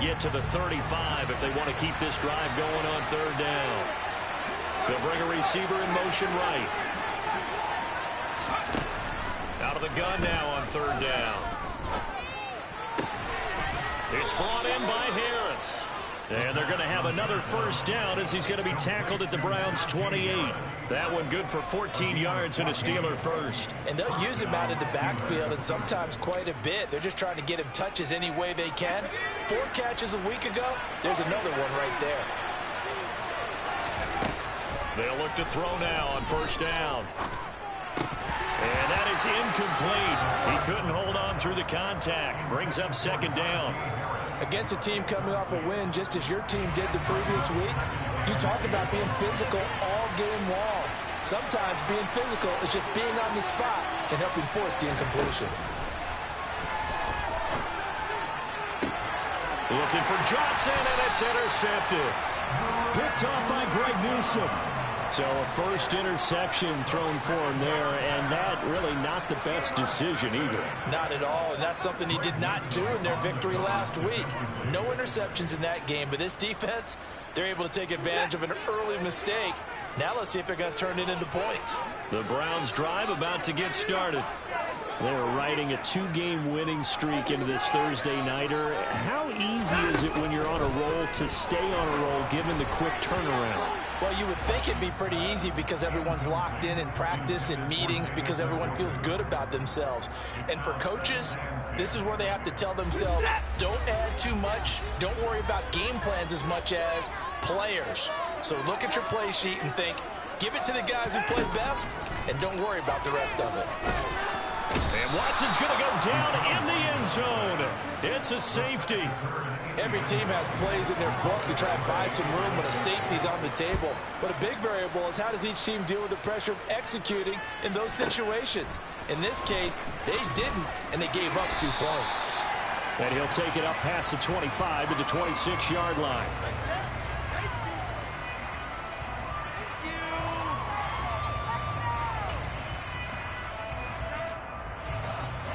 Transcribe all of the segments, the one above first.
get to the 35 if they want to keep this drive going on third down. They'll bring a receiver in motion right. Out of the gun now on third down. It's brought in by Harris. And they're going to have another first down as he's going to be tackled at the Browns' 28. That one good for 14 yards and a Steeler first. And they'll use him out in the backfield, and sometimes quite a bit. They're just trying to get him touches any way they can. 4 catches a week ago. There's another one right there. They'll look to throw now on first down. And that is incomplete. He couldn't hold on through the contact. Brings up second down. Against a team coming off a win just as your team did the previous week, you talk about being physical all game long. Sometimes being physical is just being on the spot and helping force the incompletion. Looking for Johnson, and it's intercepted. Picked off by Greg Newsome. So a first interception thrown for him there, and that really not the best decision either. Not at all, and that's something he did not do in their victory last week. No interceptions in that game, but this defense, they're able to take advantage of an early mistake. Now let's see if they're going to turn it into points. The Browns drive about to get started. They're riding a 2-game winning streak into this Thursday nighter. How easy is it when you're on a roll to stay on a roll given the quick turnaround? Well, you would think it'd be pretty easy because everyone's locked in practice and meetings because everyone feels good about themselves. And for coaches, this is where they have to tell themselves, don't add too much. Don't worry about game plans as much as players. So look at your play sheet and think, give it to the guys who play best, and don't worry about the rest of it. And Watson's going to go down in the end zone. It's a safety. Every team has plays in their book to try and buy some room when a safety's on the table. But a big variable is how does each team deal with the pressure of executing in those situations. In this case, they didn't, and they gave up 2 points. And he'll take it up past the 25 to the 26-yard line.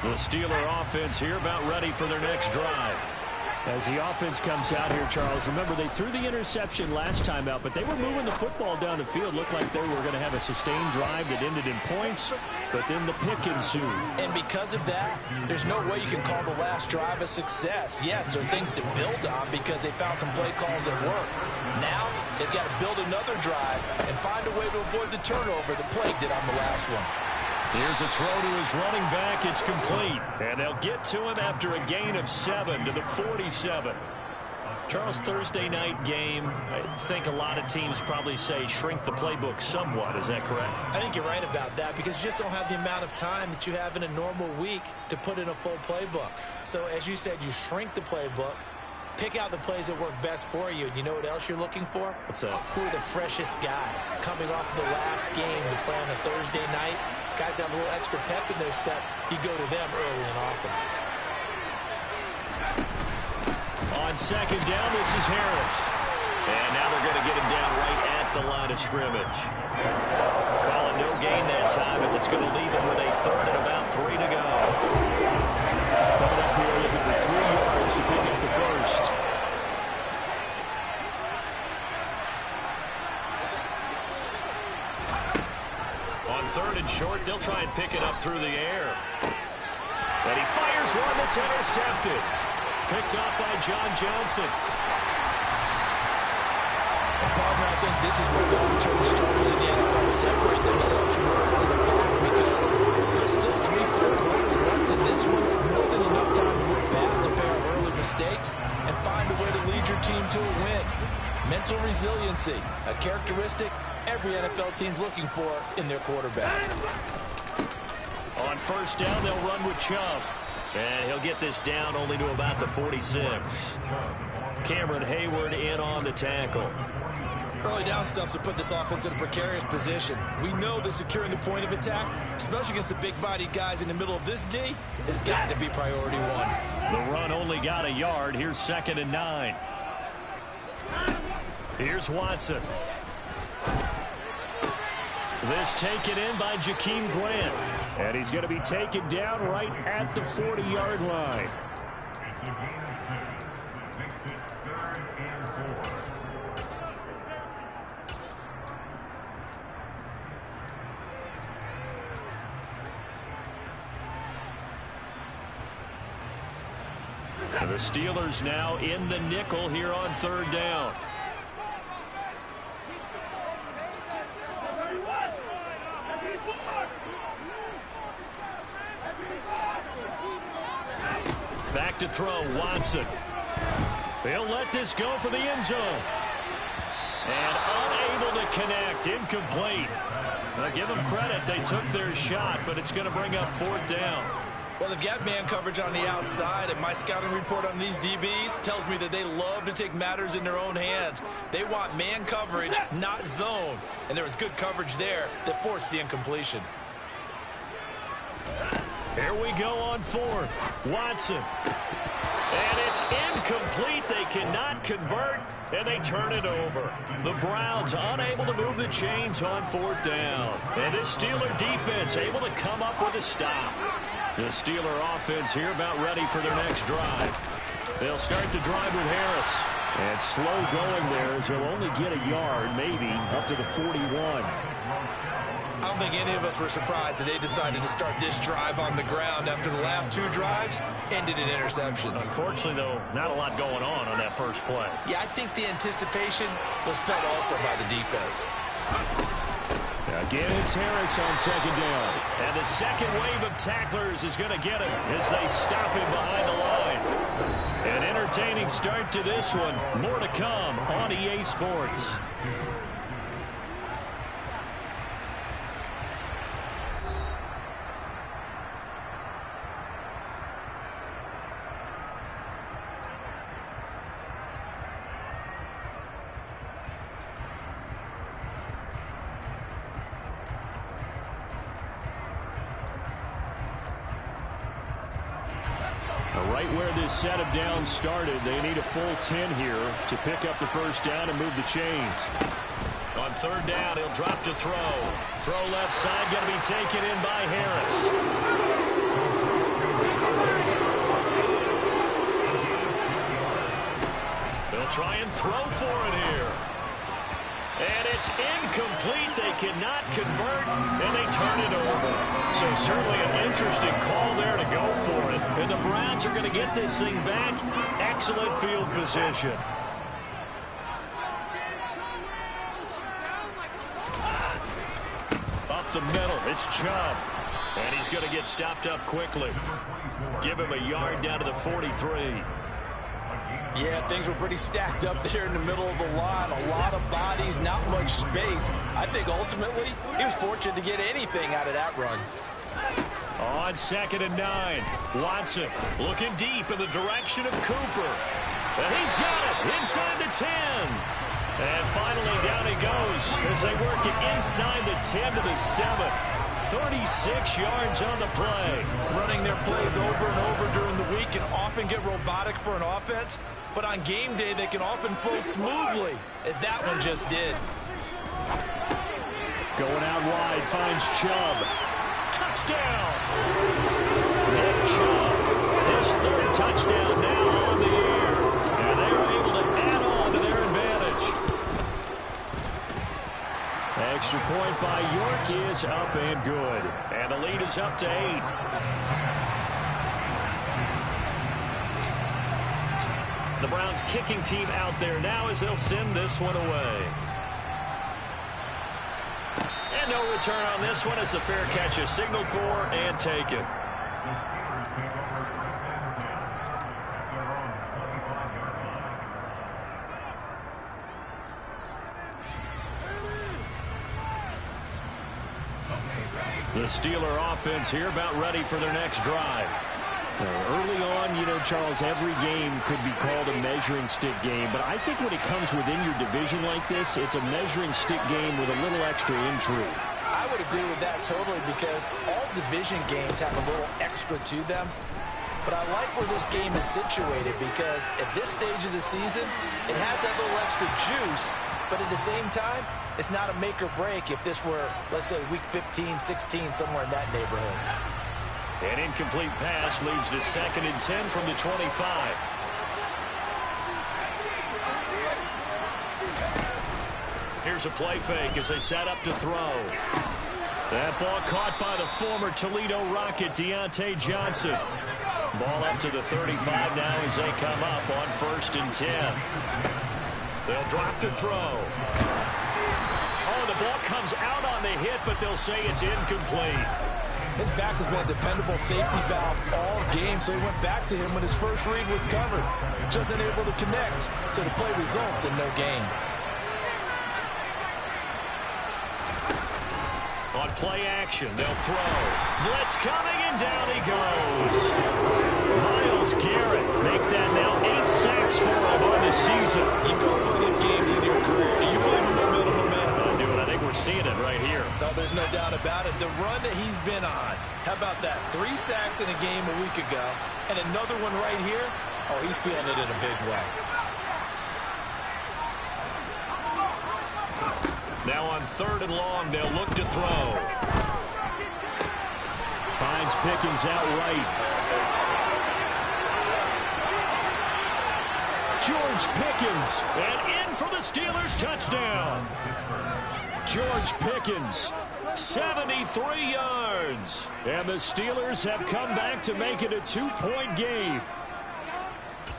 The Steeler offense here about ready for their next drive. As the offense comes out here, Charles, remember they threw the interception last time out, but they were moving the football down the field. Looked like they were going to have a sustained drive that ended in points, but then the pick ensued. And because of that, there's no way you can call the last drive a success. Yes, there are things to build on because they found some play calls that work. Now, they've got to build another drive and find a way to avoid the turnover that plagued it on the last one. Here's a throw to his running back. It's complete. And they'll get to him after a gain of 7 to the 47. Charles, Thursday night game, I think a lot of teams probably say shrink the playbook somewhat. Is that correct? I think you're right about that because you just don't have the amount of time that you have in a normal week to put in a full playbook. So, as you said, you shrink the playbook. Pick out the plays that work best for you. And you know what else you're looking for? What's that? Who are the freshest guys coming off the last game to play on a Thursday night? Guys have a little extra pep in their step. You go to them early and often. On second down, this is Harris. And now they're going to get him down right at the line of scrimmage. Calling no gain that time as it's going to leave him with a third and about 3 to go. Coming up here looking for 3 yards to pick up the first. On third and short, they'll try and pick it up through the air. And he fires one that's intercepted. Picked off by John Johnson. Palmer, I think this is where long-term starters in the NFL separate themselves from the rest of the pack because there's still 3-4 quarters left in this one. More than enough time to move past a pair of early mistakes and find a way to lead your team to a win. Mental resiliency, a characteristic every NFL team's looking for in their quarterback. On first down, they'll run with Chubb. And he'll get this down only to about the 46. Cameron Hayward in on the tackle. Early down stuff to put this offense in a precarious position. We know that securing the point of attack, especially against the big-bodied guys in the middle of this D, has got to be priority 1. The run only got a yard. Here's 2nd and 9. Here's Watson. This taken in by Jakeem Grant. And he's going to be taken down right at the 40-yard line. The Steelers now in the nickel here on third down. Back to throw, Watson. He'll let this go for the end zone. And unable to connect, incomplete. Now give them credit, they took their shot, but it's going to bring up fourth down. Well, they've got man coverage on the outside, and my scouting report on these DBs tells me that they love to take matters in their own hands. They want man coverage, not zone. And there was good coverage there that forced the incompletion. Here we go on fourth. Watson. And it's incomplete. They cannot convert, and they turn it over. The Browns unable to move the chains on fourth down. And this Steeler defense able to come up with a stop. The Steeler offense here about ready for their next drive. They'll start the drive with Harris. And slow going there as he'll only get a yard, maybe, up to the 41. I don't think any of us were surprised that they decided to start this drive on the ground after the last two drives ended in interceptions. Unfortunately, though, not a lot going on that first play. Yeah, I think the anticipation was felt also by the defense. Again, it's Harris on second down. And the second wave of tacklers is going to get him as they stop him behind the line. An entertaining start to this one. More to come on EA Sports. Right where this set of downs started, they need a full 10 here to pick up the first down and move the chains. On third down, he'll drop to throw. Throw left side, going to be taken in by Harris. They'll try and throw for it here. And it's incomplete. They cannot convert, and they turn it over. So certainly an interesting call there to go for it. And the Browns are going to get this thing back. Excellent field position. Up the middle, it's Chubb. And he's going to get stopped up quickly. Give him a yard down to the 43. Yeah, things were pretty stacked up there in the middle of the line. A lot of bodies, not much space. I think ultimately he was fortunate to get anything out of that run. On second and 9, Watson looking deep in the direction of Cooper. And he's got it inside the 10. And finally down he goes as they work it inside the 10 to the 7. 36 yards on the play. Running their plays over and over during the week can often get robotic for an offense, but on game day they can often flow smoothly, as that one just did. Going out wide, finds Chubb. Touchdown! Nick Chubb, his third touchdown now on the year. And they are able to add on to their advantage. Extra point by York is up and good. And the lead is up to 8. The Browns kicking team out there now as they'll send this one away. And no return on this one as the fair catch is signaled for and taken. The Steeler offense here about ready for their next drive. Early on, you know, Charles, every game could be called a measuring stick game, but I think when it comes within your division like this, it's a measuring stick game with a little extra intrigue. I would agree with that totally, because all division games have a little extra to them. But I like where this game is situated, because at this stage of the season, it has that little extra juice, but at the same time, it's not a make or break if this were, let's say, week 15, 16, somewhere in that neighborhood. An incomplete pass leads to 2nd and 10 from the 25. Here's a play fake as they set up to throw. That ball caught by the former Toledo Rocket, Deontay Johnson. Ball up to the 35 now as they come up on 1st and 10. They'll drop to throw. Oh, the ball comes out on the hit, but they'll say it's incomplete. His back has been a dependable safety valve all game, so he went back to him when his first read was covered. Just unable to connect, so the play results in no gain. On play action, they'll throw. Blitz coming, and down he goes. Myles Garrett make that now 8 sacks for him on the season. You call plenty of games in your career. Do you believe in momentum? I do, and I think we're seeing it right here. No, there's no doubt about it. The run that he's been on. How about that? 3 sacks in a game a week ago, and another one right here. Oh, he's feeling it in a big way. Now on 3rd and long, they'll look to throw. Finds Pickens out right. George Pickens, and in for the Steelers touchdown. George Pickens, 73 yards. And the Steelers have come back to make it a 2-point game.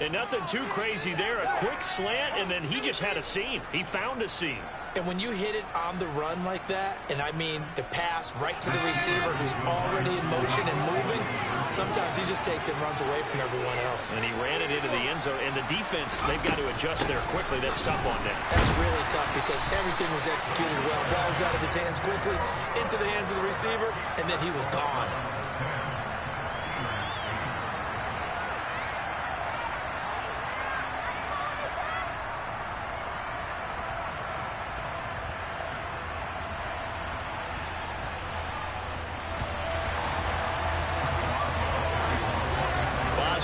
And nothing too crazy there. A quick slant, and then he just had a seam. He found a seam. And when you hit it on the run like that, and I mean the pass right to the receiver who's already in motion and moving, sometimes he just takes it and runs away from everyone else. And he ran it into the end zone. And the defense, they've got to adjust there quickly. That's tough on them. That's really tough because everything was executed well. Ball was out of his hands quickly, into the hands of the receiver, and then he was gone.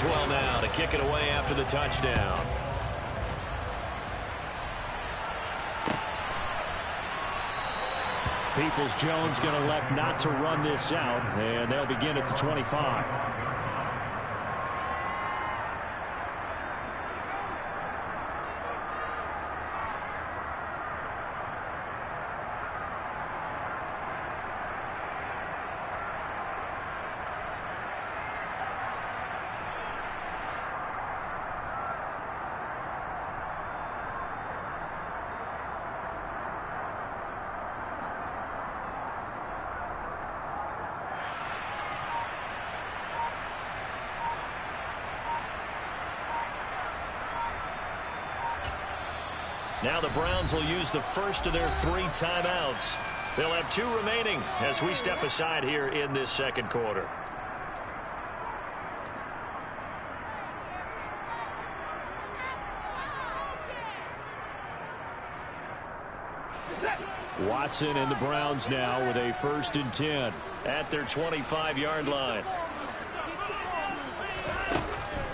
Well now to kick it away after the touchdown. Peoples-Jones going to elect not to run this out, and they'll begin at the 25. Now the Browns will use the first of their 3 timeouts. They'll have 2 remaining as we step aside here in this second quarter. Watson and the Browns now with a 1st and 10 at their 25-yard line.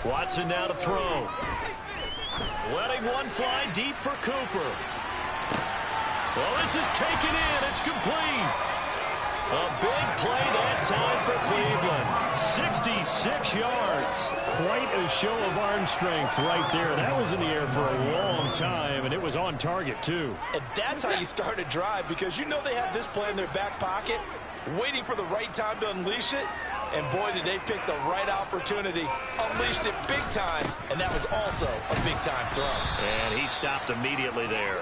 Watson now to throw. Letting one fly deep for Cooper. Well, this is taken in. It's complete. A big play that time for Cleveland. 66 yards. Quite a show of arm strength right there. That was in the air for a long time, and it was on target, too. And that's how you start a drive, because you know they have this play in their back pocket, waiting for the right time to unleash it. And boy, did they pick the right opportunity. Unleashed it big time, and that was also a big-time throw. And he stopped immediately there.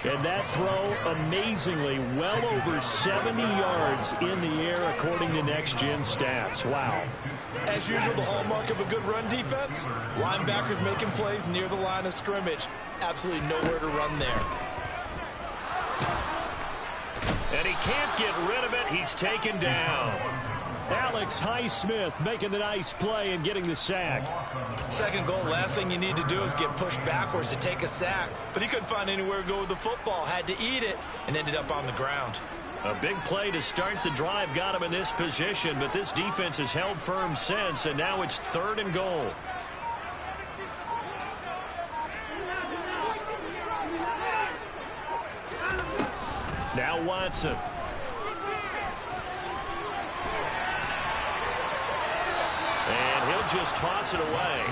And that throw, amazingly, well over 70 yards in the air, according to next-gen stats. Wow. As usual, the hallmark of a good run defense, linebackers making plays near the line of scrimmage. Absolutely nowhere to run there. And he can't get rid of it. He's taken down. Alex Highsmith making the nice play and getting the sack. Second goal, last thing you need to do is get pushed backwards to take a sack. But he couldn't find anywhere to go with the football, had to eat it, and ended up on the ground. A big play to start the drive got him in this position, but this defense has held firm since, and now it's 3rd and goal. Now Watson. And he'll just toss it away.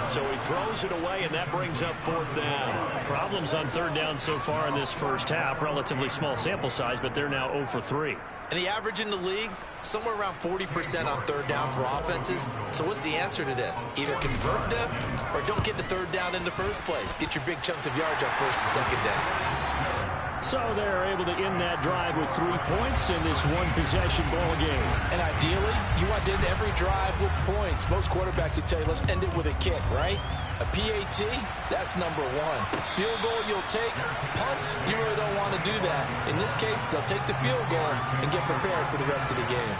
So he throws it away, and that brings up 4th down. Problems on 3rd down so far in this first half. Relatively small sample size, but they're now 0 for 3. And the average in the league, somewhere around 40% on third down for offenses. So what's the answer to this? Either convert them or don't get the third down in the first place. Get your big chunks of yards on first and second down. So they're able to end that drive with 3 points in this one-possession ball game. And ideally, you want to end every drive with points. Most quarterbacks would tell you, let's end it with a kick, right? A PAT, that's number one. Field goal you'll take. Punts, you really don't want to do that. In this case, they'll take the field goal and get prepared for the rest of the game.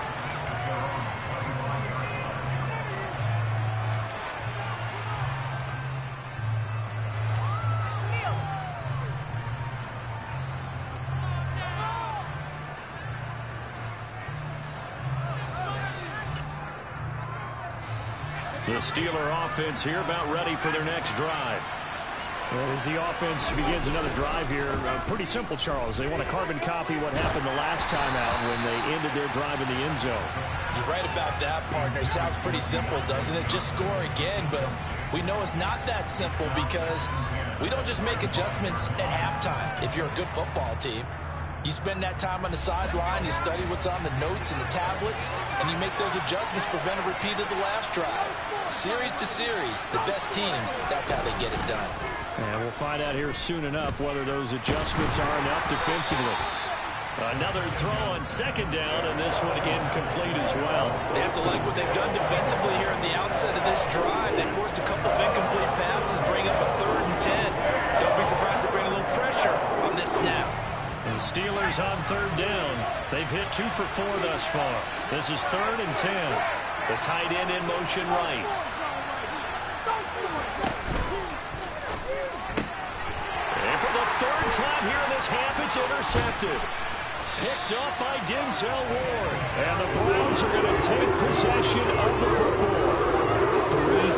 The Steeler offense here about ready for their next drive. And as the offense begins another drive here, pretty simple, Charles. They want to carbon copy what happened the last time out when they ended their drive in the end zone. You're right about that, partner. Sounds pretty simple, doesn't it? Just score again, but we know it's not that simple because we don't just make adjustments at halftime if you're a good football team. You spend that time on the sideline, you study what's on the notes and the tablets, and you make those adjustments, prevent a repeat of the last drive. Series to series, the best teams, that's how they get it done. And we'll find out here soon enough whether those adjustments are enough defensively. Another throw on second down, and this one incomplete as well. They have to like what they've done defensively here at the outset of this drive. They forced a couple of incomplete passes, bring up a 3rd and 10. Don't be surprised to bring a little pressure on this snap. And the Steelers on third down. They've hit 2 for 4 thus far. This is 3rd and 10. The tight end in motion right. And for the 3rd time here in this half, it's intercepted. Picked up by Denzel Ward. And the Browns are going to take possession of the football. 3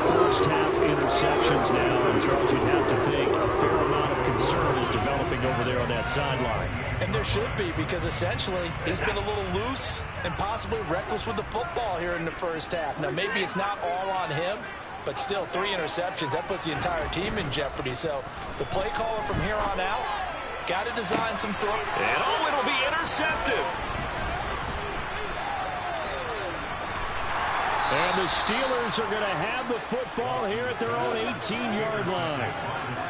first-half interceptions now. And Charles, you'd have to think a fair amount of concern is developing over there on that sideline. And there should be, because essentially he's been a little loose and possibly reckless with the football here in the first half. Now, maybe it's not all on him, but still 3 interceptions. That puts the entire team in jeopardy. So the play caller from here on out got to design some throw. And it'll be intercepted. And the Steelers are going to have the football here at their own 18-yard line.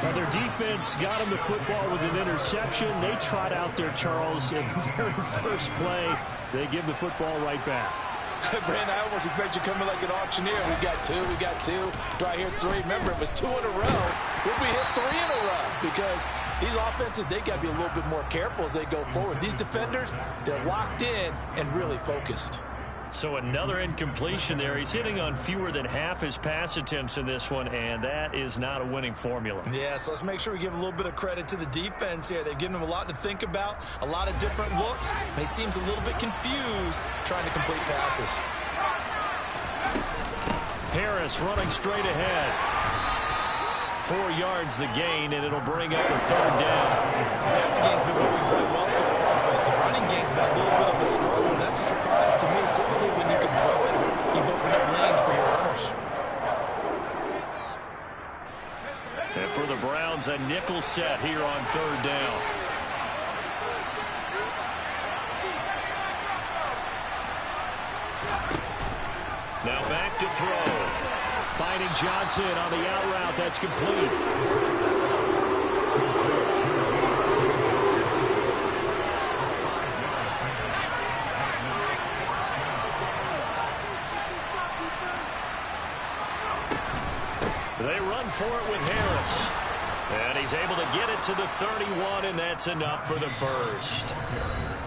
Now, their defense got them the football with an interception. They trot out there, Charles, in the very first play. They give the football right back. Brandon, I almost expect you coming like an auctioneer. We got 2, we got 2. Do I hear 3? Remember, it was 2 in a row. Will we hit 3 in a row? Because these offenses, they got to be a little bit more careful as they go forward. These defenders, they're locked in and really focused. So another incompletion there. He's hitting on fewer than half his pass attempts in this one, and that is not a winning formula. Yeah, so let's make sure we give a little bit of credit to the defense here. They've given him a lot to think about, a lot of different looks, and he seems a little bit confused trying to complete passes. Harris running straight ahead. 4 yards the gain, and it'll bring up a 3rd down. The passing game's been moving quite well so far, but the running game's been a little bit of a struggle. That's a surprise to me. Typically, when you can throw it, you've opened up lanes for your runners. And for the Browns, a nickel set here on 3rd down. Now back to throw. Finding Johnson on the out route. That's complete. They run for it with Harris. And he's able to get it to the 31, and that's enough for the first.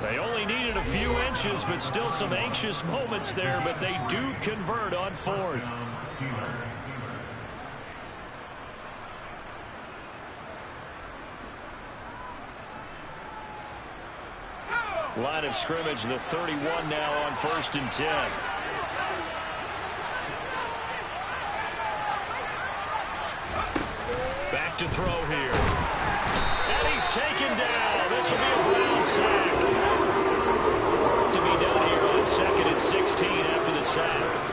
They only needed a few inches, but still some anxious moments there, but they do convert on 4th. Line of scrimmage, the 31 now on 1st and 10. Back to throw here. And he's taken down. This will be a Brown sack. To be done here on 2nd and 16 after the sack.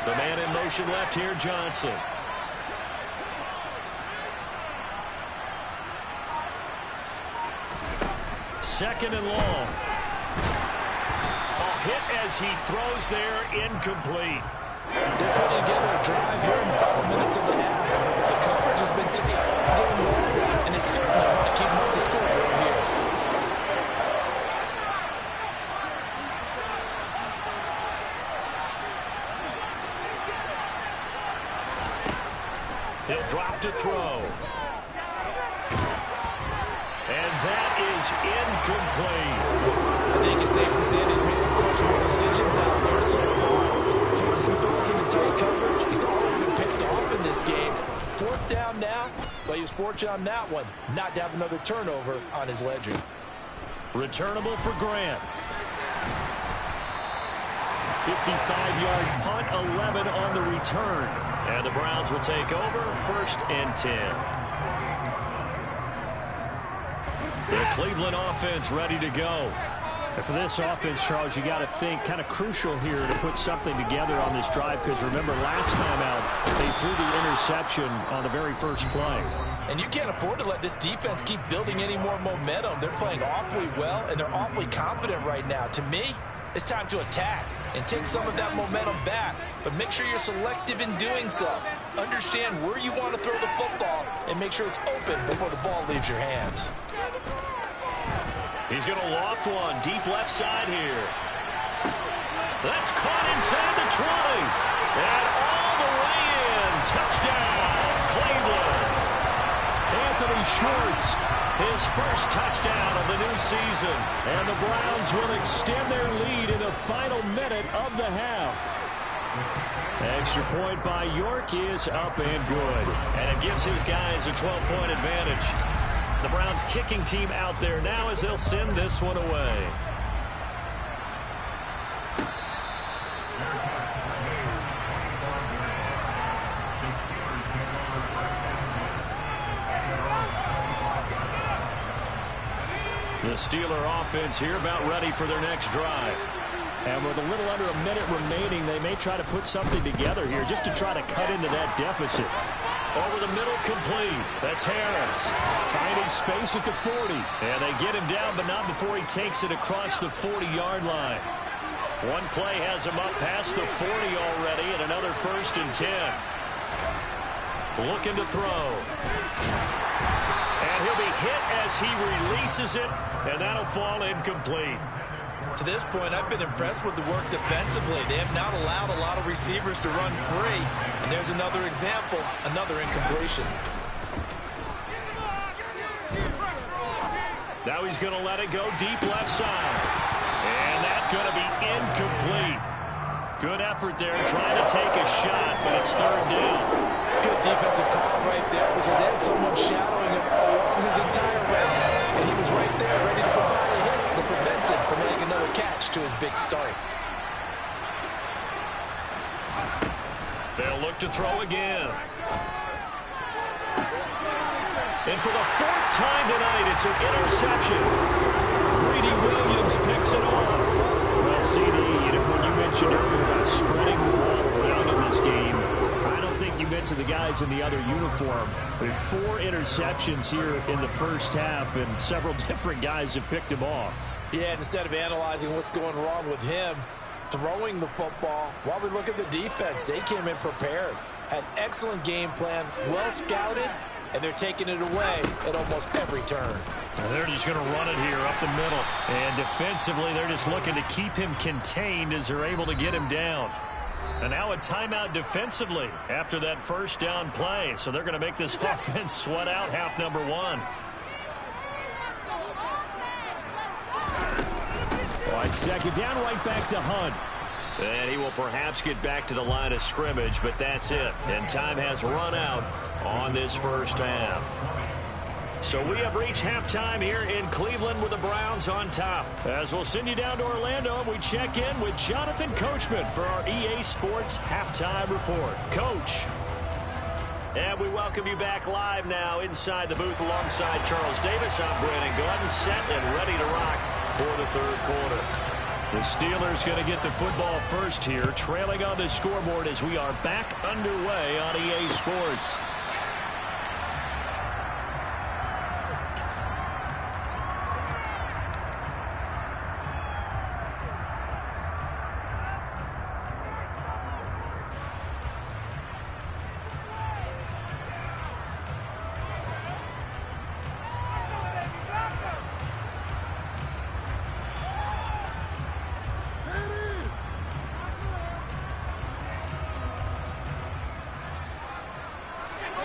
The man in motion left here, Johnson. second and long. A hit as he throws there, incomplete. They're putting together a drive here in the final minutes of the half. The coverage has been tight all game long, and they certainly want to keep them up the scoreboard here. He'll drop to throw. And that is incomplete. I think it's safe to say that he's made some questionable decisions out there so far. Forcing throws into tight coverage. He's already been picked off in this game. Fourth down now, but he was fortunate on that one not to have another turnover on his ledger. Returnable for Grant. 55-yard punt, 11 on the return. And the Browns will take over, 1st and 10. The Cleveland offense ready to go. And for this offense, Charles, you got to think kind of crucial here to put something together on this drive, because remember last time out they threw the interception on the very first play. And you can't afford to let this defense keep building any more momentum. They're playing awfully well, and they're awfully confident right now. To me, it's time to attack and take some of that momentum back, but make sure you're selective in doing so. Understand where you want to throw the football and make sure it's open before the ball leaves your hands. He's going to loft one deep left side here. That's caught inside the 20. And all the way in. Touchdown, Cleveland. Anthony Schwartz, his first touchdown of the new season. And the Browns will extend their lead in the final minute of the half. Extra point by York is up and good. And it gives his guys a 12-point advantage. The Browns kicking team out there now as they'll send this one away. The Steeler offense here about ready for their next drive. And with a little under a minute remaining, they may try to put something together here just to try to cut into that deficit. Over the middle, complete. That's Harris. Finding space at the 40. And they get him down, but not before he takes it across the 40-yard line. One play has him up past the 40 already, and another 1st and 10. Looking to throw. And he'll be hit as he releases it, and that'll fall incomplete. To this point, I've been impressed with the work defensively. They have not allowed a lot of receivers to run free. And there's another example, another incompletion. Now he's going to let it go deep left side. And that's going to be incomplete. Good effort there, trying to take a shot, but it's 3rd down. Good defensive call right there, because they had someone shadowing him along his entire route. And he was right there ready to provide a hit that prevents him from making another catch to his big start. They'll look to throw again. And for the 4th time tonight, it's an interception. Greedy Williams picks it off. Well, CD, when you mentioned earlier about spreading the ball around in this game, I don't think you mentioned the guys in the other uniform. With 4 interceptions here in the first half, and several different guys have picked him off. Yeah, and instead of analyzing what's going wrong with him, throwing the football, while we look at the defense, they came in prepared. Had excellent game plan, well scouted, and they're taking it away at almost every turn. And they're just going to run it here up the middle. And defensively, they're just looking to keep him contained as they're able to get him down. And now a timeout defensively after that 1st down play. So they're going to make this offense sweat out half number 1. On 2nd down, right back to Hunt. And he will perhaps get back to the line of scrimmage, but that's it. And time has run out on this first half. So we have reached halftime here in Cleveland with the Browns on top. As we'll send you down to Orlando, and we check in with Jonathan Coachman for our EA Sports Halftime Report. Coach. And we welcome you back live now inside the booth alongside Charles Davis. I'm Brandon Gordon, set and ready to rock for the 3rd quarter. The Steelers going to get the football first here, trailing on the scoreboard as we are back underway on EA Sports.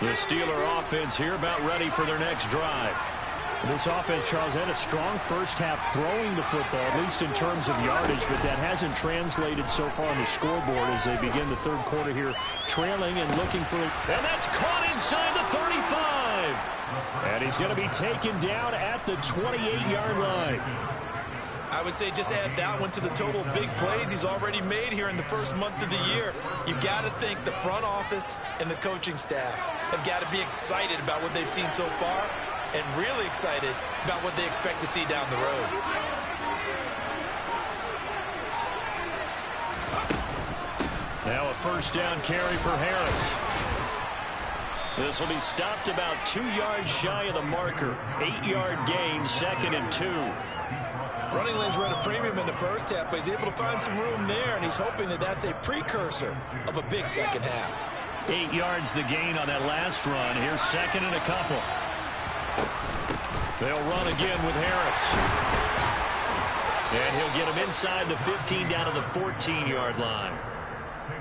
The Steeler offense here about ready for their next drive. This offense, Charles, had a strong first half throwing the football, at least in terms of yardage, but that hasn't translated so far on the scoreboard as they begin the third quarter here, trailing and looking for... And that's caught inside the 35. And he's going to be taken down at the 28-yard line. I would say just add that one to the total big plays he's already made here in the first month of the year. You've got to think the front office and the coaching staff have got to be excited about what they've seen so far and really excited about what they expect to see down the road. Now a first down carry for Harris. This will be stopped about 2 yards shy of the marker. 8-yard gain, 2nd and 2. Running lanes were at a premium in the first half, but he's able to find some room there, and he's hoping that that's a precursor of a big second half. 8 yards the gain on that last run. Here's 2nd and a couple. They'll run again with Harris. And he'll get him inside the 15 down to the 14-yard line.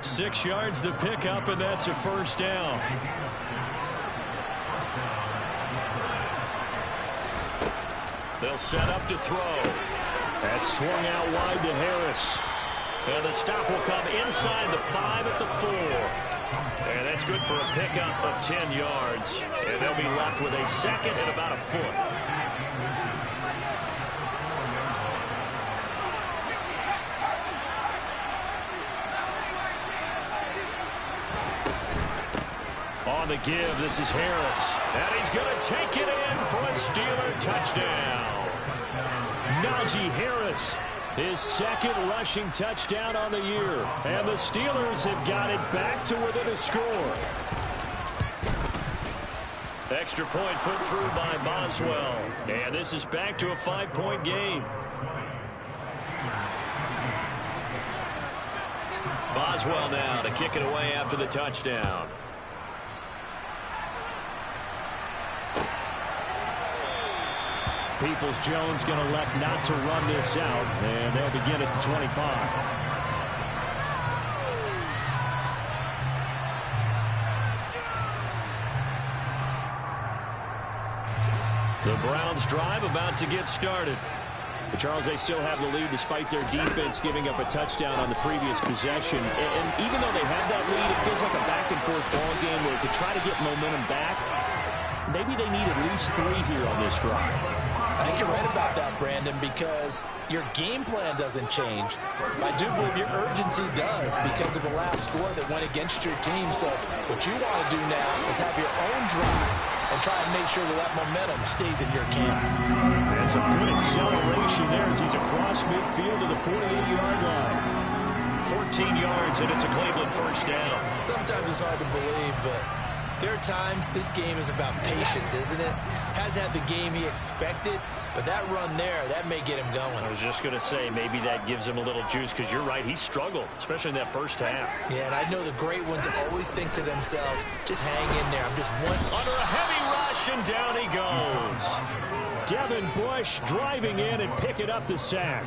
6 yards the pickup, and that's a first down. They'll set up to throw. That's swung out wide to Harris. And the stop will come inside the 5 at the 4. And that's good for a pickup of 10 yards. And they'll be left with a 2nd and about a foot. On the give, this is Harris. And he's going to take it in for a Steeler touchdown. Najee Harris, his 2nd rushing touchdown on the year. And the Steelers have got it back to within a score. Extra point put through by Boswell. And this is back to a 5-point game. Boswell now to kick it away after the touchdown. Peoples-Jones going to elect not to run this out, and they'll begin at the 25. The Browns drive about to get started. But Charles, they still have the lead despite their defense giving up a touchdown on the previous possession. And even though they have that lead, it feels like a back-and-forth ball game where to try to get momentum back, maybe they need at least 3 here on this drive. I think you're right about that, Brandon, because your game plan doesn't change. I do believe your urgency does because of the last score that went against your team. So what you want to do now is have your own drive and try and make sure that that momentum stays in your camp. And some good acceleration there as he's across midfield to the 48-yard line. 14 yards, and it's a Cleveland first down. Sometimes it's hard to believe, but there are times this game is about patience, isn't it? Has had the game he expected, but that run there, that may get him going. I was just going to say, maybe that gives him a little juice, because you're right, he struggled, especially in that first half. Yeah, and I know the great ones always think to themselves, just hang in there. I'm just one. Under a heavy rush, and down he goes. Devin Bush driving in and picking up the sack.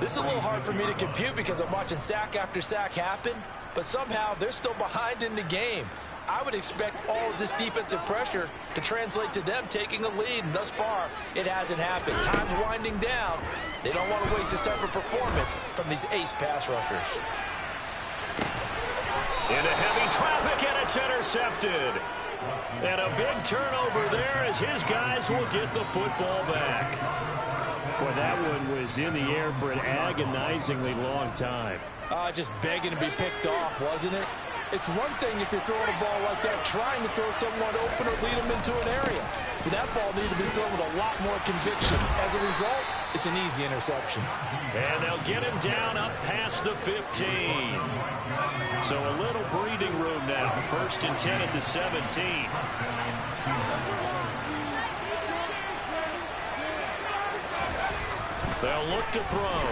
This is a little hard for me to compute because I'm watching sack after sack happen, but somehow they're still behind in the game. I would expect all of this defensive pressure to translate to them taking a lead, and thus far, it hasn't happened. Time's winding down. They don't want to waste this type of performance from these ace pass rushers. Into heavy traffic, and it's intercepted. And a big turnover there as his guys will get the football back. Boy, that one was in the air for an agonizingly long time. Just begging to be picked off, wasn't it? It's one thing if you're throwing a ball like that, trying to throw someone open or lead them into an area. But that ball needed to be thrown with a lot more conviction. As a result, it's an easy interception. And they'll get him down up past the 15. So a little breathing room now. 1st and 10 at the 17. They'll look to throw.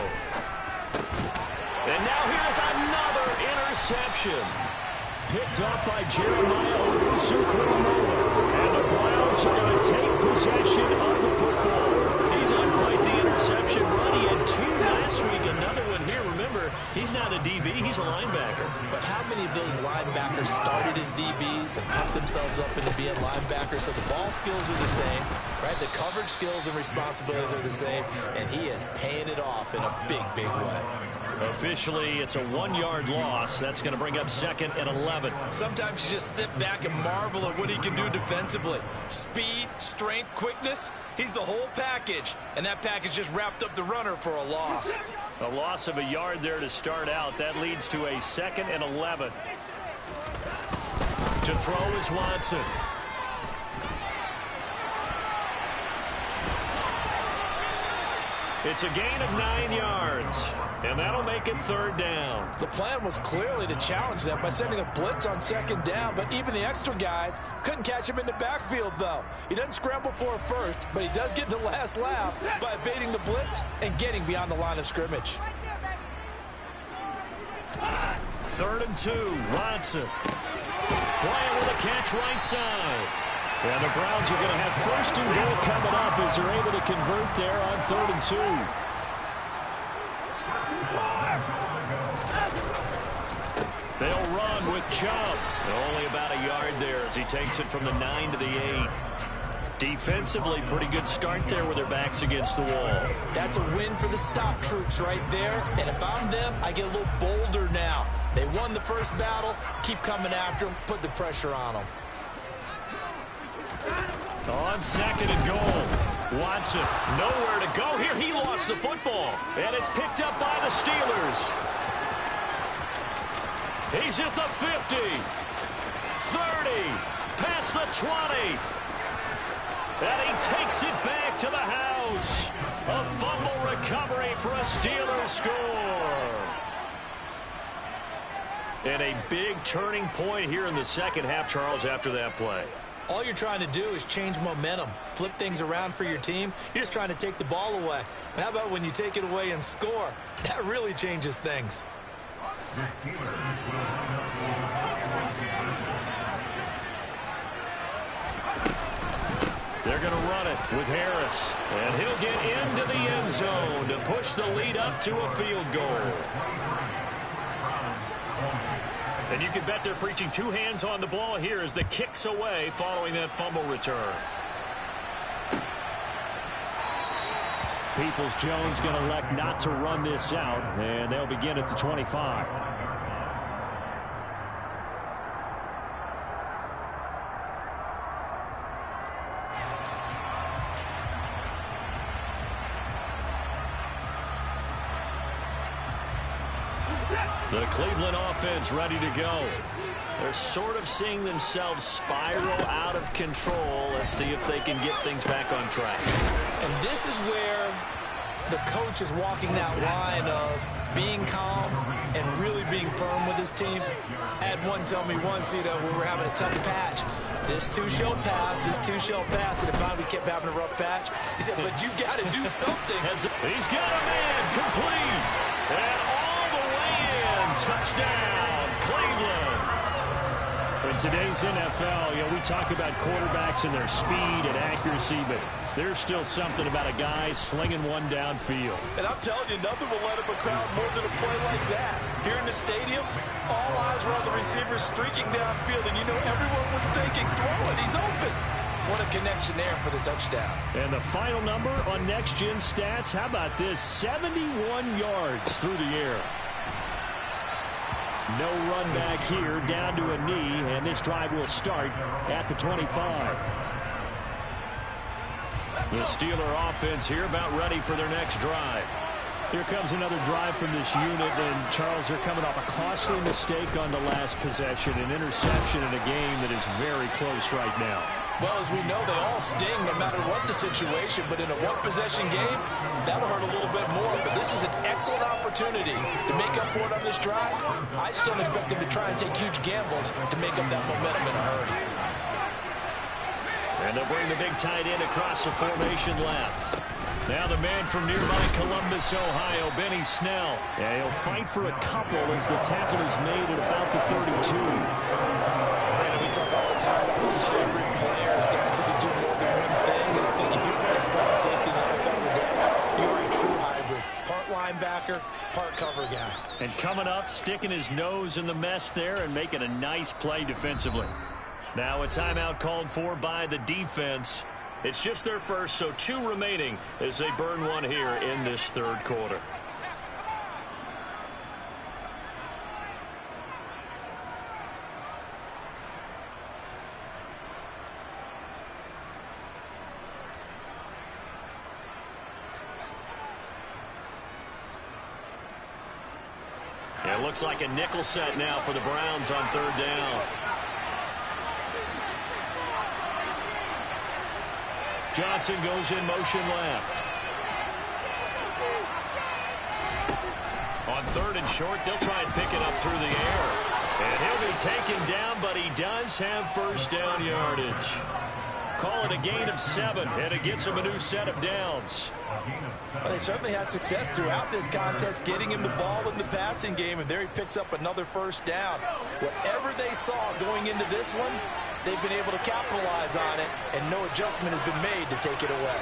And now here's another interception. Picked up by Jeremiah Owusu-Koramoah. And the Browns are going to take possession of the football. He's on quite the interception run. He had 2 last week, another one here. Remember, He's not a DB, he's a linebacker. But how many of those linebackers started as DBs and pumped themselves up into being linebackers? So the ball skills are the same, right? The coverage skills and responsibilities are the same, and he is paying it off in a big, big way. Officially, it's a 1-yard loss. That's going to bring up 2nd and 11. Sometimes you just sit back and marvel at what he can do defensively. Speed, strength, quickness, he's the whole package. And that package just wrapped up the runner for a loss. A loss of a yard there to start out. That leads to a 2nd and 11. To throw is Watson. It's a gain of 9 yards, and that'll make it 3rd down. The plan was clearly to challenge them by sending a blitz on 2nd down, but even the extra guys couldn't catch him in the backfield, though. He doesn't scramble for a first, but he does get the last laugh by evading the blitz and getting beyond the line of scrimmage. 3rd and 2, Watson. Playing with a catch right side. And the Browns are going to have 1st and goal coming up as they're able to convert there on 3rd and 2. They'll run with Chubb. Only about a yard there as he takes it from the 9 to the 8. Defensively, pretty good start there with their backs against the wall. That's a win for the stop troops right there. And if I'm them, I get a little bolder now. They won the first battle. Keep coming after them. Put the pressure on them. On 2nd and goal, Watson nowhere to go here. He lost the football, and it's picked up by the Steelers. He's at the 50, 30, past the 20, and he takes it back to the house. A fumble recovery for a Steelers score. And a big turning point here in the second half, Charles, after that play. All you're trying to do is change momentum, flip things around for your team. You're just trying to take the ball away. But how about when you take it away and score? That really changes things. They're going to run it with Harris. And he'll get into the end zone to push the lead up to a field goal. And you can bet they're preaching 2 hands on the ball here as the kick's away following that fumble return. Peoples-Jones going to elect not to run this out, and they'll begin at the 25. The Cleveland offense ready to go. They're sort of seeing themselves spiral out of control. Let's see if they can get things back on track. And this is where the coach is walking that line of being calm and really being firm with his team. I had one tell me once, we were having a tough patch. This too shall pass, this too shall pass. And finally we kept having a rough patch. He said, but you got to do something. He's got a man complete. And all the way in. Touchdown, Cleveland. In today's NFL, we talk about quarterbacks and their speed and accuracy, but there's still something about a guy slinging one downfield. And I'm telling you, nothing will light up a crowd more than a play like that. Here in the stadium, all eyes were on the receiver streaking downfield, and everyone was thinking, throw it, he's open. What a connection there for the touchdown. And the final number on Next Gen Stats, how about this? 71 yards through the air. No run back here, down to a knee, and this drive will start at the 25. The Steeler offense here about ready for their next drive. Here comes another drive from this unit, and Charles, they're coming off a costly mistake on the last possession, an interception in a game that is very close right now. Well, as we know, they all sting no matter what the situation, but in a one-possession game, that'll hurt a little bit more. But this is an excellent opportunity to make up for it on this drive. I just don't expect them to try and take huge gambles to make up that momentum in a hurry. And they'll bring the big tight end across the formation left. Now the man from nearby Columbus, Ohio, Benny Snell. Yeah, he'll fight for a couple as the tackle is made at about the 32. Brandon, we talk all the time about those hybrid players, guys who can do more than one thing. And I think if you play strong safety in the NFL today, you are a true hybrid. Part linebacker, part cover guy. And coming up, sticking his nose in the mess there and making a nice play defensively. Now a timeout called for by the defense. It's just their first, so 2 remaining as they burn one here in this third quarter. It looks like a nickel set now for the Browns on third down. Johnson goes in motion left. On third and short, they'll try and pick it up through the air. And he'll be taken down, but he does have first down yardage. Call it a gain of 7, and it gets him a new set of downs. Well, they certainly had success throughout this contest, getting him the ball in the passing game, and there he picks up another first down. Whatever they saw going into this one, they've been able to capitalize on it, and no adjustment has been made to take it away.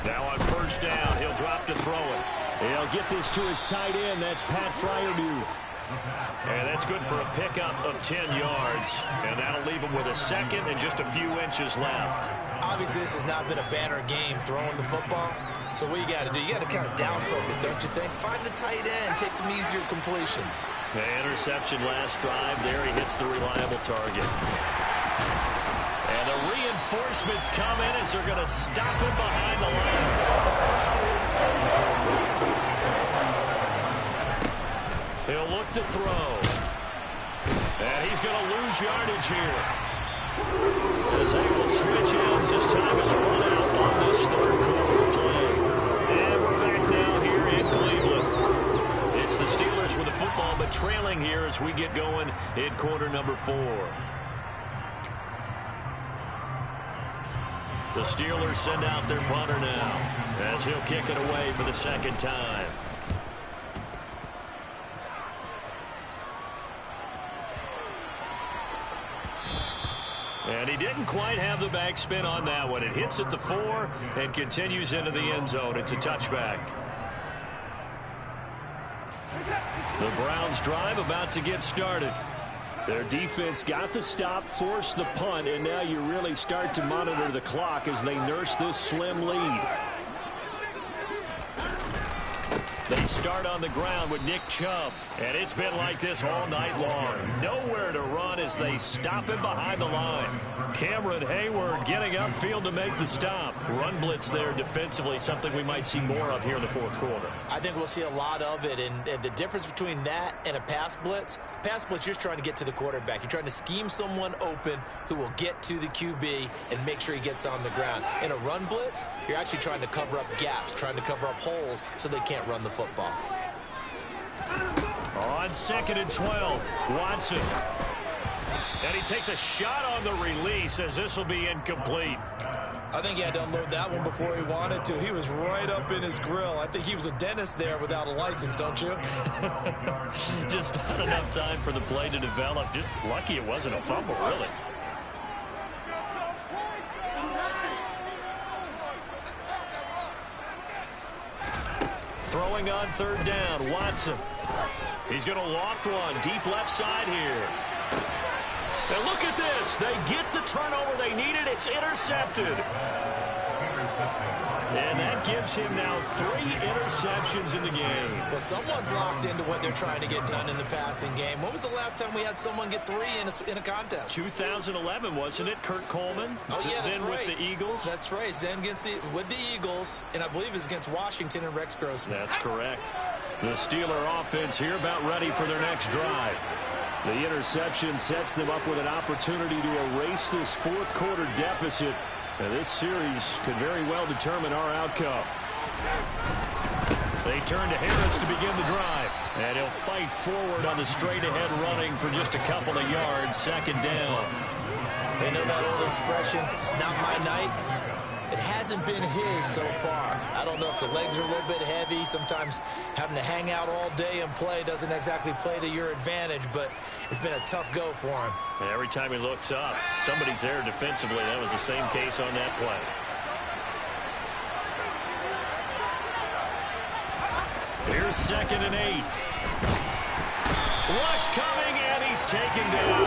Now on first down, he'll drop to throw it. He'll get this to his tight end. That's Pat Fryermuth. And that's good for a pickup of 10 yards. And that'll leave him with a second and just a few inches left. Obviously, this has not been a banner game throwing the football. So what you got to do, you got to kind of down focus, don't you think? Find the tight end, take some easier completions. The interception last drive. There he hits the reliable target. And the reinforcements come in as they're going to stop him behind the line. He'll look to throw. And he's going to lose yardage here. As they will switch ends as time is run out on this third quarter play. And we're back now here in Cleveland. It's the Steelers with the football, but trailing here as we get going in quarter number 4. The Steelers send out their punter now as he'll kick it away for the second time. And he didn't quite have the backspin on that one. It hits at the 4 and continues into the end zone. It's a touchback. The Browns drive about to get started. Their defense got the stop, forced the punt, and now you really start to monitor the clock as they nurse this slim lead. They start on the ground with Nick Chubb, and it's been like this all night long. Nowhere to run as they stop him behind the line. Cameron Hayward getting upfield to make the stop. Run blitz there defensively, something we might see more of here in the fourth quarter. I think we'll see a lot of it, and the difference between that and a pass blitz, you're just trying to get to the quarterback. You're trying to scheme someone open who will get to the QB and make sure he gets on the ground. In a run blitz, you're actually trying to cover up gaps, trying to cover up holes so they can't run the football. On 2nd and 12, Watson. And he takes a shot on the release as this will be incomplete. I think he had to unload that one before he wanted to. He was right up in his grill. I think he was a dentist there without a license, don't you? Just not enough time for the play to develop. Just lucky it wasn't a fumble, really. Throwing on third down, Watson. He's going to loft one, deep left side here. And look at this. They get the turnover they needed. It's intercepted. And that gives him now 3 interceptions in the game. Well, someone's locked into what they're trying to get done in the passing game. When was the last time we had someone get 3 in a contest? 2011, wasn't it? Kurt Coleman. Oh, yeah, that's then right. With the Eagles. That's right. Then with the Eagles, and I believe it's against Washington and Rex Grossman. That's correct. The Steeler offense here about ready for their next drive. The interception sets them up with an opportunity to erase this fourth quarter deficit. And this series could very well determine our outcome. They turn to Harris to begin the drive. And he'll fight forward on the straight-ahead running for just a couple of yards. Second down. They know that old expression, it's not my night. It hasn't been his so far. I don't know if the legs are a little bit heavy. Sometimes having to hang out all day and play doesn't exactly play to your advantage, but it's been a tough go for him. And every time he looks up, somebody's there defensively. That was the same case on that play. Here's 2nd and 8. Rush coming, and he's taken down.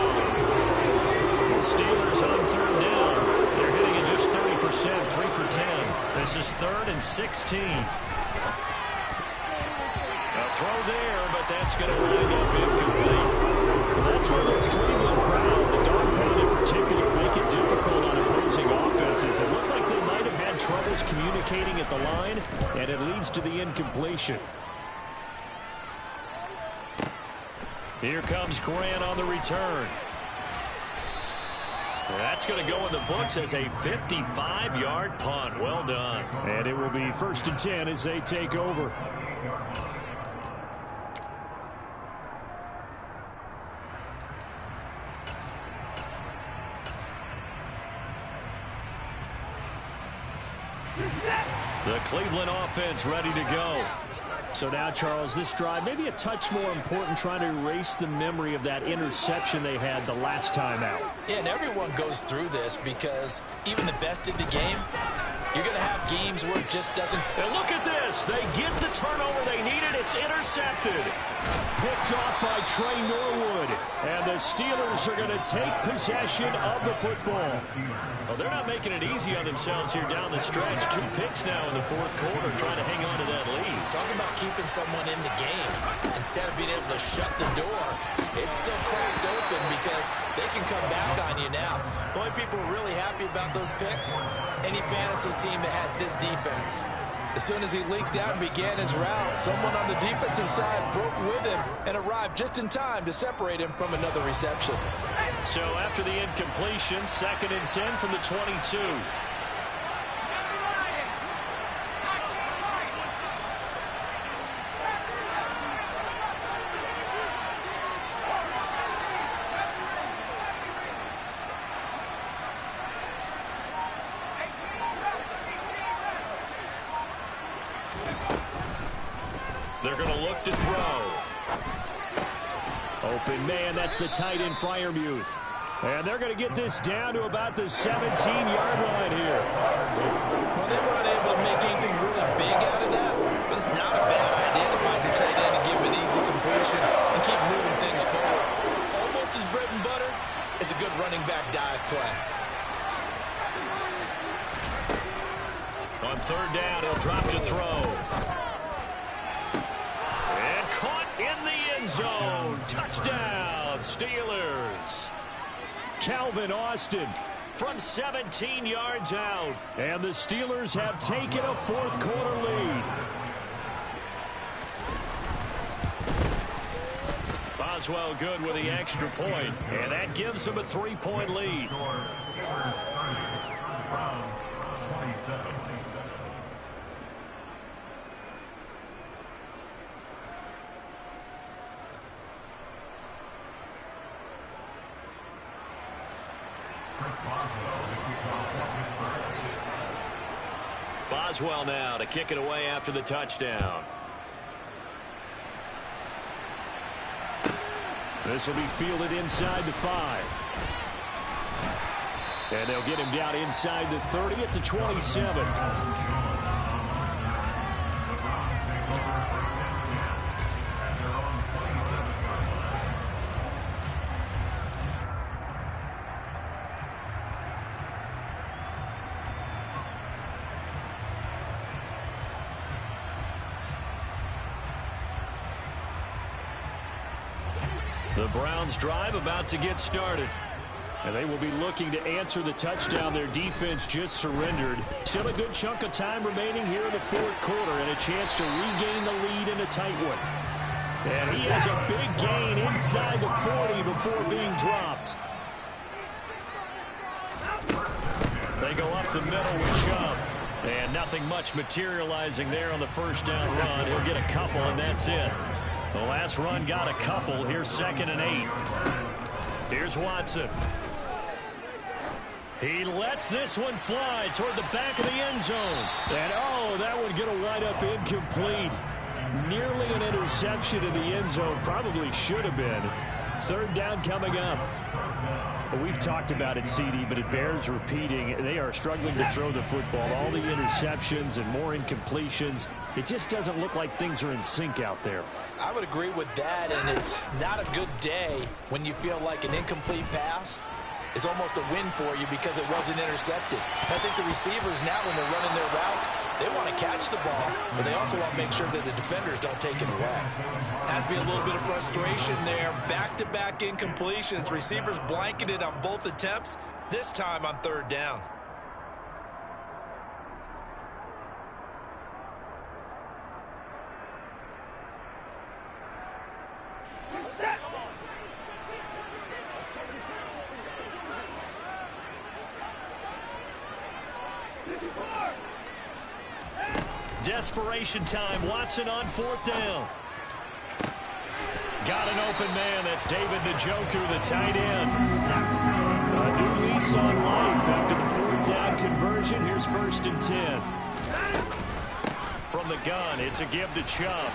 The Steelers on 3rd down. They're hitting it just 30%, 3 for 10. This is 3rd and 16. A throw there, but that's going to wind up incomplete. Well, that's where this Cleveland crowd, the dog pound in particular, make it difficult on opposing offenses. It looked like they might have had troubles communicating at the line, and it leads to the incompletion. Here comes Grant on the return. That's going to go in the books as a 55-yard punt. Well done. And it will be 1st and 10 as they take over. The Cleveland offense ready to go. So now, Charles, this drive maybe a touch more important, trying to erase the memory of that interception they had the last time out. Yeah, and everyone goes through this because even the best in the game, you're going to have games where it just doesn't. And look at this. They get the turnover they needed. It's intercepted. Picked off by Trey Norwood. And the Steelers are going to take possession of the football. Well, they're not making it easy on themselves here down the stretch. 2 picks now in the 4th quarter, trying to hang on to that lead. Talk about keeping someone in the game. Instead of being able to shut the door, it's still cracked open because they can come back on you now. The only people who are really happy about those picks, any fantasy team that has this defense. As soon as he leaked out and began his route, someone on the defensive side broke with him and arrived just in time to separate him from another reception. So after the incompletion, 2nd and 10 from the 22. They're going to look to throw. Open man, that's the tight end Freiermuth. And they're going to get this down to about the 17-yard line here. Well, they weren't able to make anything really big out of that, but it's not a bad idea to find your tight end and give him an easy completion and keep moving things forward. Almost as bread and butter as a good running back dive play. On 3rd down, he'll drop to throw. And caught in the end zone. Touchdown, Steelers. Calvin Austin From 17 yards out. And the Steelers have taken a 4th quarter lead. Boswell good with the extra point, and that gives them a 3-point lead. Boswell now to kick it away after the touchdown. This will be fielded inside the 5. And they'll get him down inside the 30 at the 27. The Browns drive about to get started. And they will be looking to answer the touchdown their defense just surrendered. Still a good chunk of time remaining here in the 4th quarter and a chance to regain the lead in a tight one. And he has a big gain inside the 40 before being dropped. They go up the middle with Chubb. And nothing much materializing there on the first down run. He'll get a couple, and that's it. The last run got a couple. Here's 2nd and 8. Here's Watson. He lets this one fly toward the back of the end zone. And, oh, that would get a wide-up incomplete. Nearly an interception in the end zone. Probably should have been. Third down coming up. We've talked about it, CD, but it bears repeating. They are struggling to throw the football. All the interceptions and more incompletions. It just doesn't look like things are in sync out there. I would agree with that, and it's not a good day when you feel like an incomplete pass is almost a win for you because it wasn't intercepted. I think the receivers now, when they're running their routes, they want to catch the ball, but they also want to make sure that the defenders don't take it away. Has to be a little bit of frustration there. Back-to-back incompletions. Receivers blanketed on both attempts, this time on third down. Desperation time. Watson on fourth down. Got an open man. That's David Njoku, the tight end. A new lease on life after the fourth down conversion. Here's 1st and 10. From the gun, it's a give to Chubb.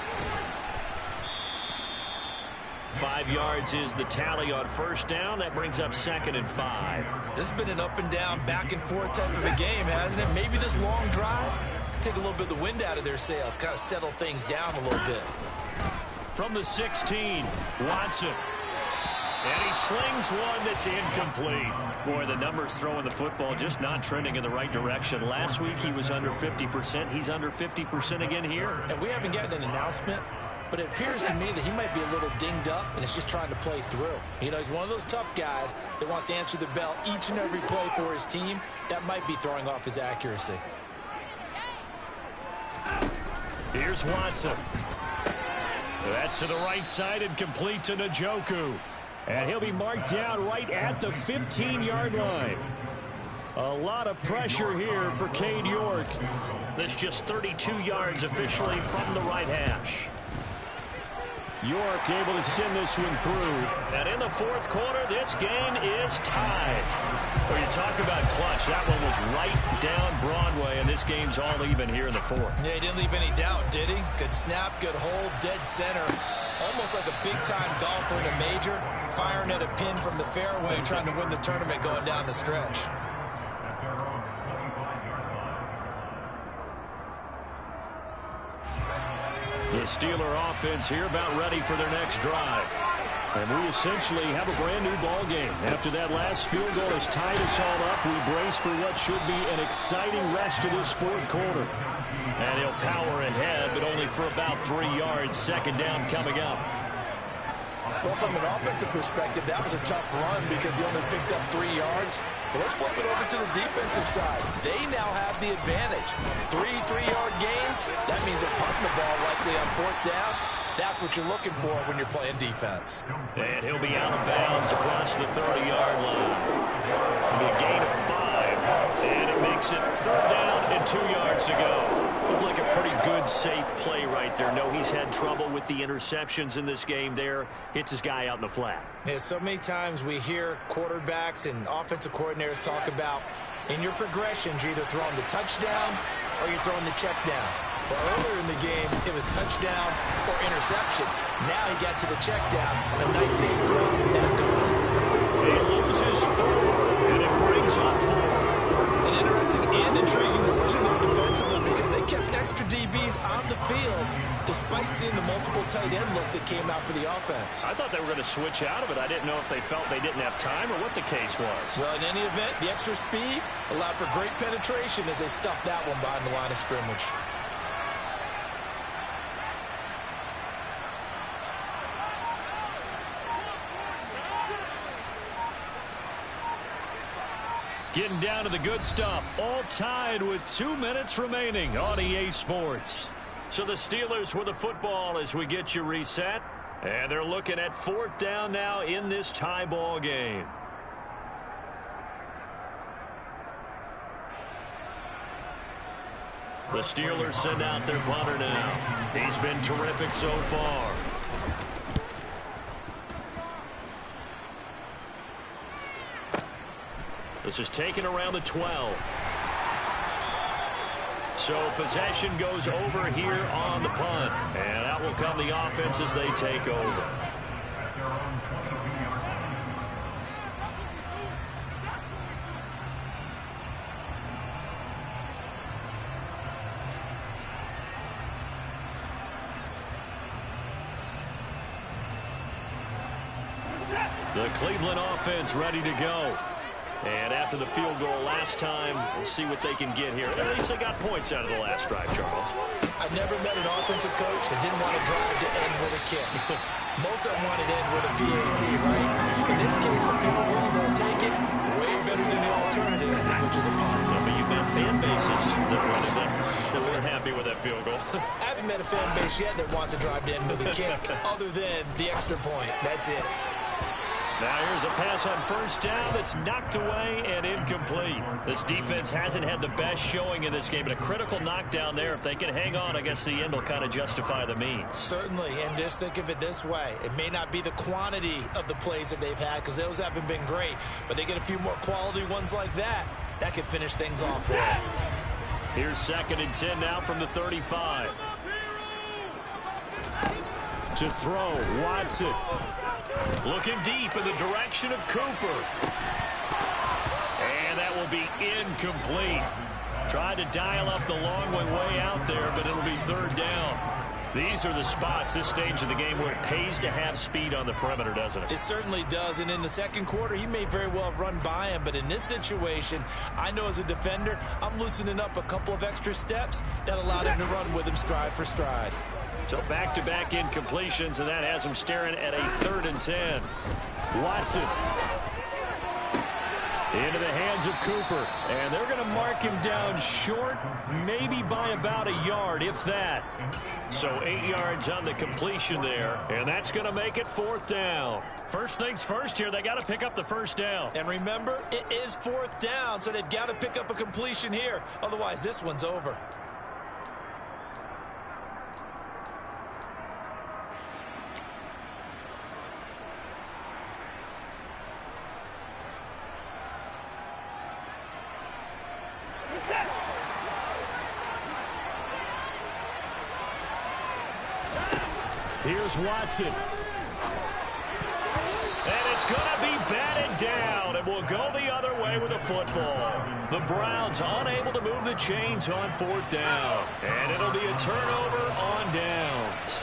5 yards is the tally on first down. That brings up 2nd and 5. This has been an up and down, back and forth type of a game, hasn't it? Maybe this long drive take a little bit of the wind out of their sails, kind of settle things down a little bit. From the 16, Watson. And he slings one that's incomplete. Boy, the numbers throwing the football just not trending in the right direction. Last week he was under 50%. He's under 50% again here. And we haven't gotten an announcement, but it appears to me that he might be a little dinged up and is just trying to play through. You know, he's one of those tough guys that wants to answer the bell each and every play for his team. That might be throwing off his accuracy. Here's Watson. That's to the right side and complete to Njoku. And he'll be marked down right at the 15-yard line. A lot of pressure here for Cade York. That's just 32 yards officially from the right hash. York able to send this one through. And in the fourth quarter, this game is tied. When you talk about clutch, that one was right down Broadway, and this game's all even here in the fourth. Yeah, he didn't leave any doubt, did he? Good snap, good hold, dead center. Almost like a big-time golfer in a major, firing at a pin from the fairway, trying to win the tournament going down the stretch. The Steeler offense here about ready for their next drive. And we essentially have a brand new ball game. After that last field goal has tied us all up, we brace for what should be an exciting rest of this fourth quarter. And he'll power ahead, but only for about 3 yards. 2nd down coming up. Well, from an offensive perspective, that was a tough run because he only picked up 3 yards. But let's flip it over to the defensive side. They now have the advantage. 3 3-yard gains. That means they're punting the ball likely on 4th down. That's what you're looking for when you're playing defense. And he'll be out of bounds across the 30-yard line. It'll be a gain of 5. And it makes it 3rd down and 2 yards to go. Looked like a pretty good, safe play right there. No, he's had trouble with the interceptions in this game there. Hits his guy out in the flat. Yeah, so many times we hear quarterbacks and offensive coordinators talk about in your progressions, you're either throwing the touchdown or you're throwing the check down. Well, earlier in the game, it was touchdown or interception. Now he got to the check down. A nice safe throw and a good one. He loses 4, and it brings up 4. An interesting and intriguing decision there defensively because they kept extra DBs on the field despite seeing the multiple tight end look that came out for the offense. I thought they were going to switch out of it. I didn't know if they felt they didn't have time or what the case was. Well, in any event, the extra speed allowed for great penetration as they stuffed that one behind the line of scrimmage. Getting down to the good stuff. All tied with 2 minutes remaining on EA Sports. So the Steelers with the football as we get you reset. And they're looking at 4th down now in this tie ball game. The Steelers send out their punter now. He's been terrific so far. This is taken around the 12. So possession goes over here on the punt. And out will come the offense as they take over. The Cleveland offense ready to go. And after the field goal last time, we'll see what they can get here. At least they got points out of the last drive, Charles. I've never met an offensive coach that didn't want to drive to end with a kick. Most of them wanted to end with a PAT, right? In this case, a field goal, they'll take it. Way better than the alternative, which is a punt. Yeah, but you've got fan bases that wanted that weren't happy with that field goal. I haven't met a fan base yet that wants to drive to end with a kick, other than the extra point. That's it. Now here's a pass on first down that's knocked away and incomplete. This defense hasn't had the best showing in this game, but a critical knockdown there. If they can hang on, I guess the end will kind of justify the means. Certainly, and just think of it this way. It may not be the quantity of the plays that they've had, because those haven't been great, but they get a few more quality ones like that. That could finish things off well. Here's 2nd and 10 now from the 35. To throw, Watson. Looking deep in the direction of Cooper. And that will be incomplete. Tried to dial up the long way out there, but it'll be 3rd down. These are the spots, this stage of the game, where it pays to have speed on the perimeter, doesn't it? It certainly does, and in the second quarter, he may very well have run by him, but in this situation, I know as a defender, I'm loosening up a couple of extra steps that allowed him to run with him stride for stride. So back-to-back incompletions, and that has him staring at a 3rd and 10. Watson into the hands of Cooper, and they're going to mark him down short, maybe by about a yard, if that. So 8 yards on the completion there, and that's going to make it 4th down. First things first here, they got to pick up the first down. And remember, it is 4th down, so they've got to pick up a completion here. Otherwise, this one's over. Here's Watson. And it's going to be batted down, and we'll go the other way with the football. The Browns unable to move the chains on 4th down. And it'll be a turnover on downs.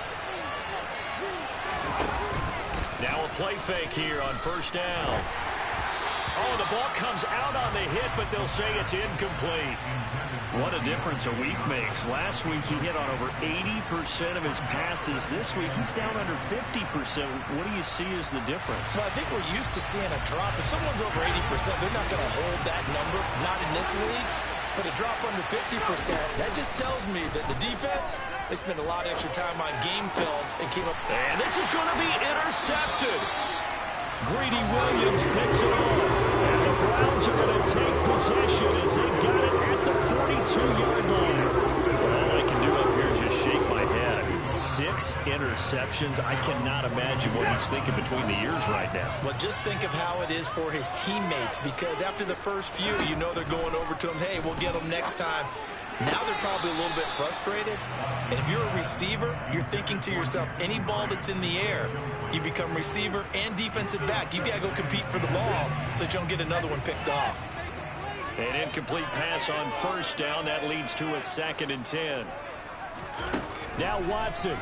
Now a play fake here on 1st down. Oh, the ball comes out on the hit, but they'll say it's incomplete. What a difference a week makes. Last week he hit on over 80% of his passes. This week he's down under 50%. What do you see as the difference? Well, I think we're used to seeing a drop. If someone's over 80%, they're not going to hold that number, not in this league. But a drop under 50%, that just tells me that the defense, they spent a lot of extra time on game films and came up. And this is going to be intercepted. Greedy Williams picks it off. And the Browns are going to take possession as they got it at the 42-yard line. All I can do up here is just shake my head. I mean, 6 interceptions. I cannot imagine what he's thinking between the ears right now. Well, just think of how it is for his teammates, because after the first few, you know they're going over to him, hey, we'll get them next time. Now they're probably a little bit frustrated. And if you're a receiver, you're thinking to yourself, any ball that's in the air, you become receiver and defensive back. You got to go compete for the ball so that you don't get another one picked off. An incomplete pass on 1st down. That leads to a 2nd and 10. Now Watson.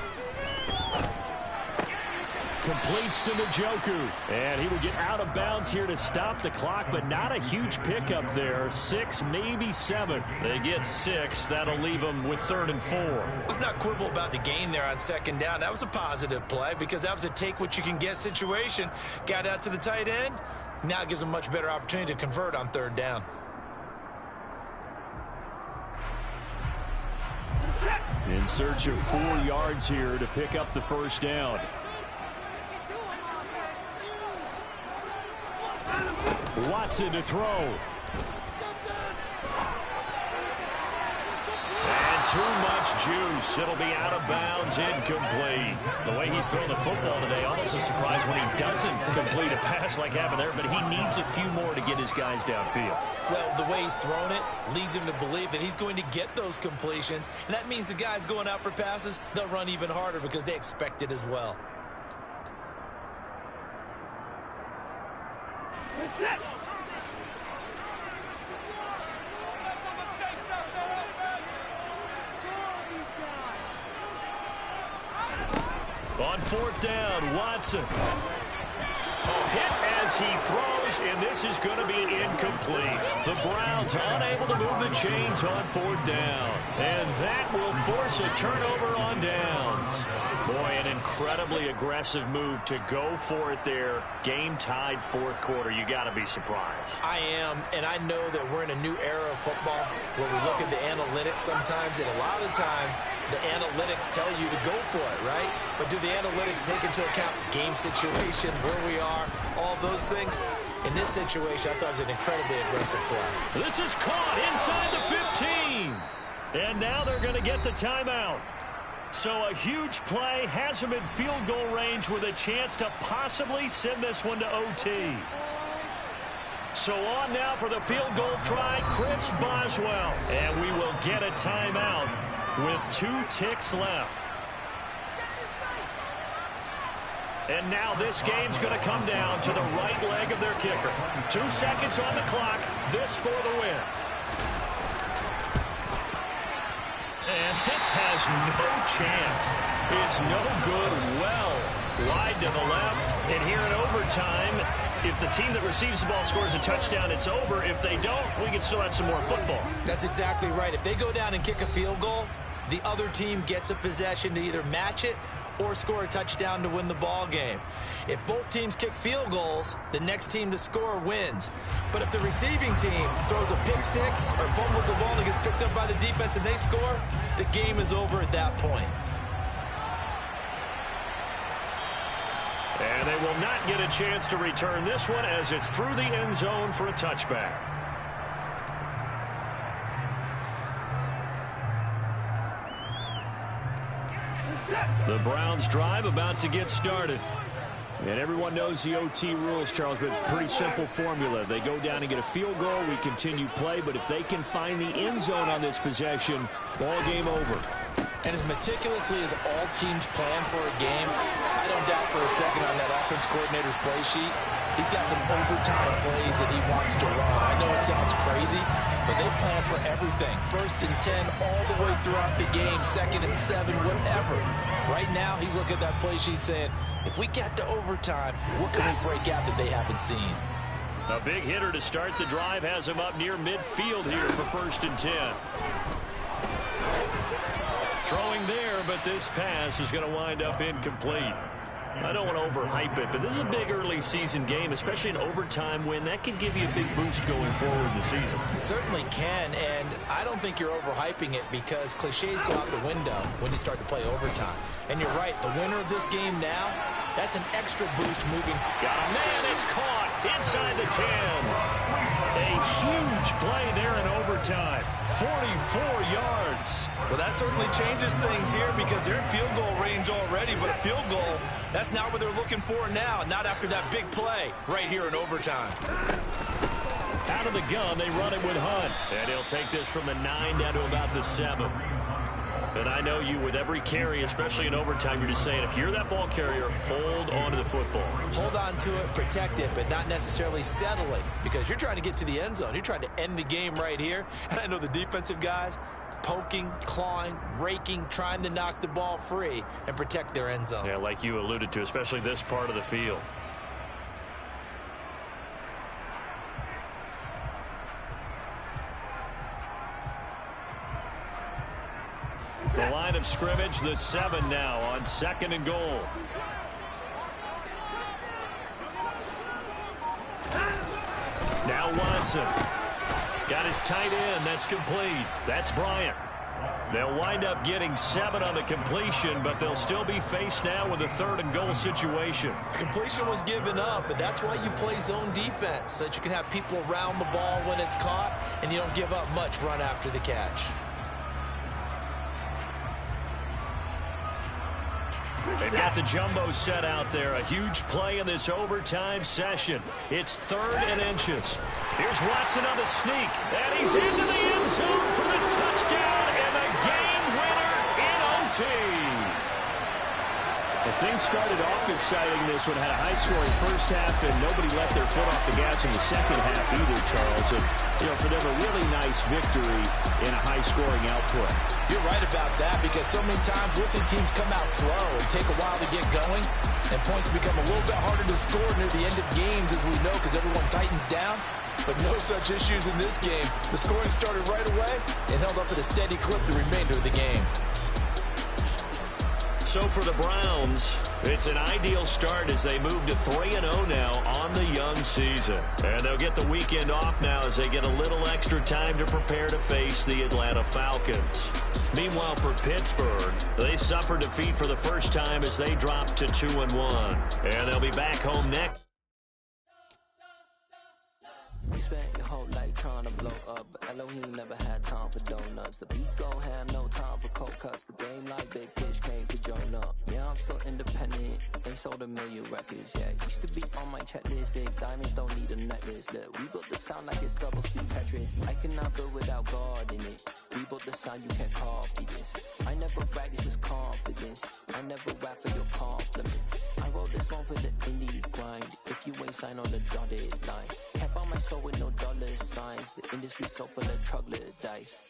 Completes to Njoku. And he would get out of bounds here to stop the clock, but not a huge pickup there. 6, maybe 7. They get 6. That'll leave them with 3rd and 4. Let's not quibble about the gain there on 2nd down. That was a positive play because that was a take-what-you-can-get situation. Got out to the tight end. Now it gives them a much better opportunity to convert on 3rd down. In search of 4 yards here to pick up the first down. Watson to throw. And too much juice. It'll be out of bounds, incomplete. The way he's throwing the football today, almost a surprise when he doesn't complete a pass like happened there, but he needs a few more to get his guys downfield. Well, the way he's thrown it leads him to believe that he's going to get those completions, and that means the guys going out for passes, they'll run even harder because they expect it as well. On fourth down, Watson. Hit as he throws, and this is going to be incomplete. The Browns unable to move the chains on fourth down. And that will force a turnover on downs. Boy, an incredibly aggressive move to go for it there. Game tied fourth quarter. You got to be surprised. I am, and I know that we're in a new era of football where we look at the analytics sometimes, and a lot of the time, the analytics tell you to go for it, right? But do the analytics take into account game situation, where we are, all those things? In this situation, I thought it was an incredibly aggressive play. This is caught inside the 15. And now they're going to get the timeout. So a huge play has him in field goal range with a chance to possibly send this one to OT. So on now for the field goal try, Chris Boswell. And we will get a timeout with 2 ticks left. And now this game's going to come down to the right leg of their kicker. 2 seconds on the clock. This for the win. And this has no chance. It's no good. Well wide to the left. And here in overtime, if the team that receives the ball scores a touchdown, it's over. If they don't, we can still have some more football. That's exactly right. If they go down and kick a field goal, the other team gets a possession to either match it or score a touchdown to win the ball game. If both teams kick field goals, the next team to score wins. But if the receiving team throws a pick six or fumbles the ball and gets picked up by the defense and they score, the game is over at that point. And they will not get a chance to return this one as it's through the end zone for a touchback. The Browns drive about to get started. And everyone knows the OT rules, Charles, but pretty simple formula. They go down and get a field goal, we continue play, but if they can find the end zone on this possession, ball game over. And as meticulously as all teams plan for a game, I don't doubt for a second on that offense coordinator's play sheet, he's got some overtime plays that he wants to run. I know it sounds crazy, but they plan for everything. 1st and 10 all the way throughout the game, 2nd and 7, whatever. Right now, he's looking at that play sheet saying, if we get to overtime, what can we break out that they haven't seen? A big hitter to start the drive has him up near midfield here for 1st and 10. Throwing there, but this pass is going to wind up incomplete. I don't want to overhype it, but this is a big early season game, especially an overtime win. That can give you a big boost going forward this season. It certainly can, and I don't think you're overhyping it because cliches go out the window when you start to play overtime. And you're right, the winner of this game now, that's an extra boost moving. Got a man, it's caught inside the 10. A huge play there in overtime, 44 yards. Well, that certainly changes things here because they're in field goal range already, but a field goal, that's not what they're looking for now, not after that big play right here in overtime. Out of the gun, they run it with Hunt. And he'll take this from the 9 down to about the 7. And I know you, with every carry, especially in overtime, you're just saying, if you're that ball carrier, hold on to the football. Hold on to it, protect it, but not necessarily settling because you're trying to get to the end zone. You're trying to end the game right here. And I know the defensive guys, poking, clawing, raking, trying to knock the ball free and protect their end zone. Yeah, like you alluded to, especially this part of the field. The line of scrimmage, the 7 now on 2nd and goal. Now Watson. Got his tight end. That's complete. That's Bryant. They'll wind up getting 7 on the completion, but they'll still be faced now with a 3rd and goal situation. Completion was given up, but that's why you play zone defense, so that you can have people around the ball when it's caught, and you don't give up much run after the catch. They've got the jumbo set out there. A huge play in this overtime session. It's 3rd and inches. Here's Watson on the sneak. And he's into the end zone for the touchdown and the game winner in OT. Well, things started off exciting. This one had a high-scoring first half, and nobody let their foot off the gas in the second half either, Charles. And, for them, a really nice victory in a high-scoring output. You're right about that, because so many times we'll see teams come out slow and take a while to get going, and points become a little bit harder to score near the end of games, as we know, because everyone tightens down. But no such issues in this game. The scoring started right away and held up at a steady clip the remainder of the game. So for the Browns, it's an ideal start as they move to 3-0 now on the young season. And they'll get the weekend off now as they get a little extra time to prepare to face the Atlanta Falcons. Meanwhile, for Pittsburgh, they suffered defeat for the first time as they dropped to 2-1. And they'll be back home next. You spent your whole life trying to blow up, but Elohim never had time for donuts. The beat go ham, no time for cold cuts. The game like big pitch came to Jonah. Yeah, I'm still independent, ain't sold a million records yet. Used to be on my checklist, big diamonds don't need a necklace. Look, we built the sound like it's double speed Tetris. I cannot build without God in it. We built the sound, you can't copy this. I never brag, it's just confidence. I never rap for your compliments. I wrote this one for the indie grind. If you ain't signed on the dotted line, can't buy my soul with no dollar signs. The industry so full of troglodytes.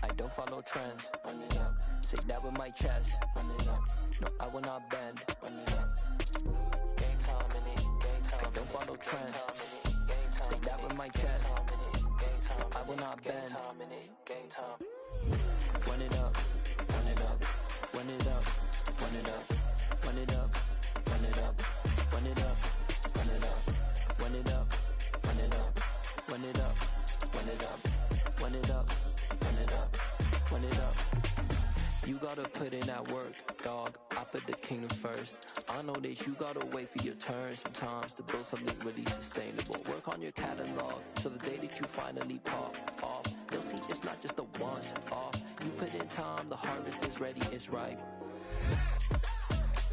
I don't follow trends. Run it up. Say that with my chest. Run it up. No, I will not bend. Run it up. Game time in it. Game time. I don't follow trends. Say that with my chest. I will not bend. Game time. Run it up. Run it up. Run it up. Run it up. Run it up. Run it up. Run it up. Run it up. Run it up. Run it up. Run it up. Run it up. Run it up. Run it up. Run it up. You gotta put in that work, dog. I put the kingdom first. I know that you gotta wait for your turn sometimes to build something really sustainable. Work on your catalog, so the day that you finally pop off, you'll see it's not just a once off. You put in time, the harvest is ready, it's ripe.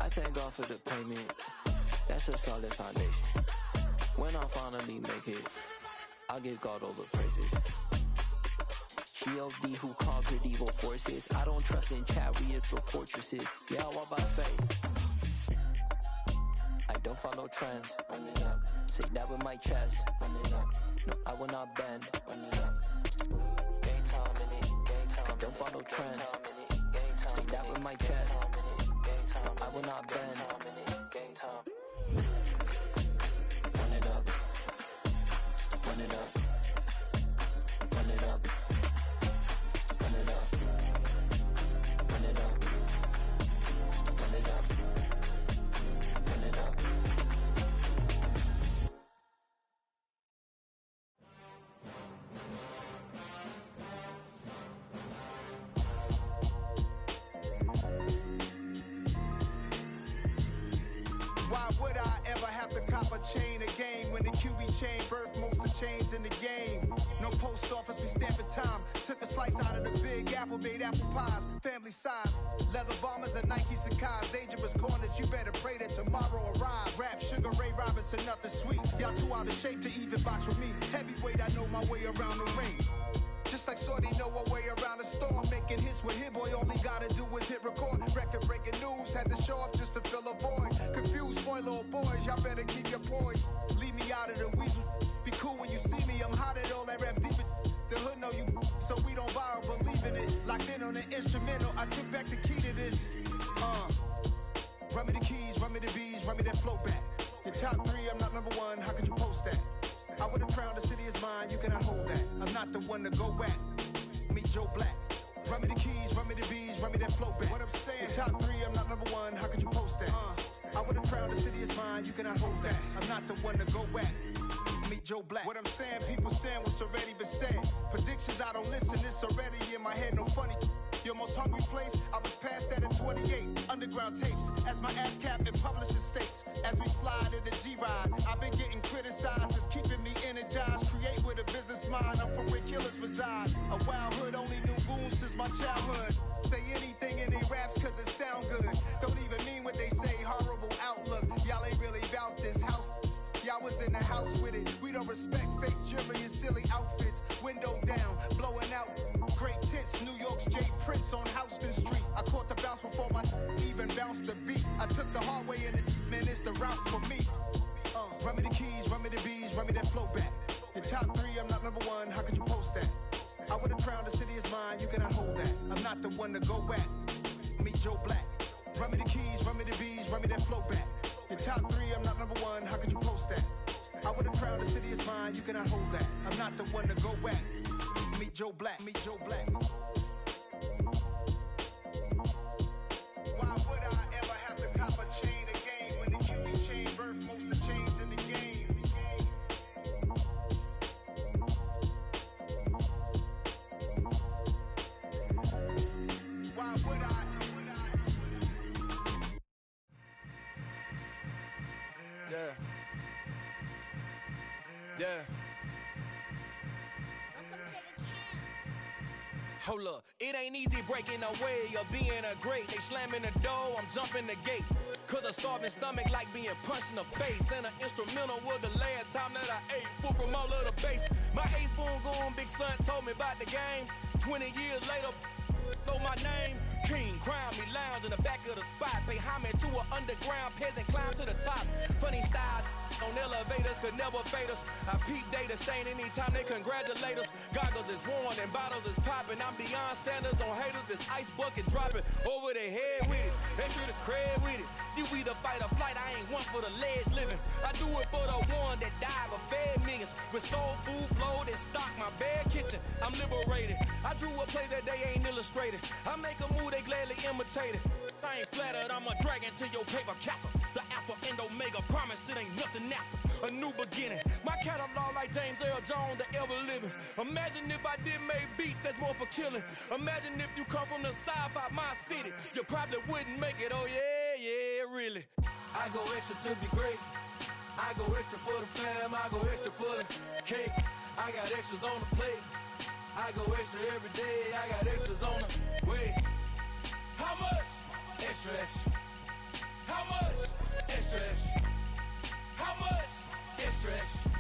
I thank God for the payment. That's a solid foundation. When I finally make it, I'll give God all the praises. G.O.D. who conquered evil forces. I don't trust in chariots or fortresses. Yeah, I walk by faith. I don't follow trends. Run it up. Say that with my chest. Run it up. No, I will not bend. Run it up. Game time in it. Game time. I don't follow trends. Say that with my chest. I will not bend. Game time. Run it up. Run it up. Run it up. Run it up. Run it up. Run it up. Run it up. Why would I ever have to cop a chain again when the QB chain birthed most of chains in the game? No post office, we stamping time. Took a slice out of the big apple, made apple pies, family size. Leather bombers and Nike Sacai's. Dangerous corners, you better pray that tomorrow arrives. Rap, Sugar Ray Robinson, nothing sweet. Y'all too out of shape to even box with me. Heavyweight, I know my way around the ring. Just like Shorty know her way around the storm. Making hits with Hit Boy, all he gotta do is hit record. Record-breaking news, had to show up just to fill a void. Confused, spoiled little boys, y'all better keep your poise. Leave me out of the weasel. Be cool when you see me, I'm hot at all that rap deep. The hood know you, so we don't borrow, believe in it. Locked in on the instrumental, I took back the key to this. Run me the keys, run me the bees, run me that flow back. Your top 3, I'm not number 1, how could you post that? I would have crowned the city is mine, you cannot hold that. I'm not the one to go back. Meet Joe Black. Run me the keys, run me the bees, run me that flow back. What I'm saying, your top 3, I'm not number 1, how could you post that? I would have crowned the city is mine, you cannot hold that. I'm not the one to go back. Meet Joe Black. What I'm saying, people saying what's already been said. Predictions, I don't listen, it's already in my head, no funny. Your most hungry place, I was past that at 28. Underground tapes, as my ass captain publishing states. As we slide in the G-Ride, I've been getting criticized, it's keeping me energized. Create with a business mind, I'm from where killers reside. A wild hood, only knew goons since my childhood. Say anything in they raps cause it sound good. Don't respect fake jewelry and silly outfits. Window down, blowing out great tits. New York's J. Prince on Houston Street. I caught the bounce before my even bounced the beat. I took the hard way in it, man, it's the route for me. Run me the keys, run me the bees, run me that flow back. In top 3, I'm not number 1, how could you post that? I would have crowned the city is mine, you cannot hold that. I'm not the one to go back. Meet Joe Black. Run me the keys, run me the bees, run me that flow back. In top 3, I'm not number 1, how could you post that? I would have crowned the city is mine, you cannot hold that. I'm not the one to go back. Meet Joe Black, meet Joe Black. Why would I ever have to cop a chain again when the QB chain birthed most of the chains in the game? Why would I? Yeah. Yeah. Hold up, it ain't easy breaking away or being a great. They slamming the door, I'm jumping the gate. Cause a starving stomach like being punched in the face. And an instrumental was the last time that I ate. Food from all of the bass. My ace boom goon big son told me about the game. 20 years later, know my name. King, crown me, lounge in the back of the spot. Pay homage to an underground peasant, climb to the top. Funny style on elevators could never fade us. I peep data stain anytime they congratulate us. Goggles is worn and bottles is popping. I'm beyond Sanders on haters. This ice bucket dropping over their head with it. They should have cred with it. You either fight or flight. I ain't one for the ledge living. I do it for the one that died but fed millions. With soul food flowed and stock my bare kitchen. I'm liberated. I drew a play that they ain't illustrated. I make a move they gladly imitated. I ain't flattered, I'm a dragon to your paper castle. The Alpha and Omega, promise it ain't nothing after. A new beginning. My catalog like James Earl Jones, the ever living. Imagine if I did make beats that's more for killing. Imagine if you come from the south out my city. You probably wouldn't make it, oh yeah, really. I go extra to be great. I go extra for the fam, I go extra for the cake. I got extras on the plate. I go extra every day, I got extras on the way. How much? Extra, extra. How much? Extra, extra. How much? Extra, extra.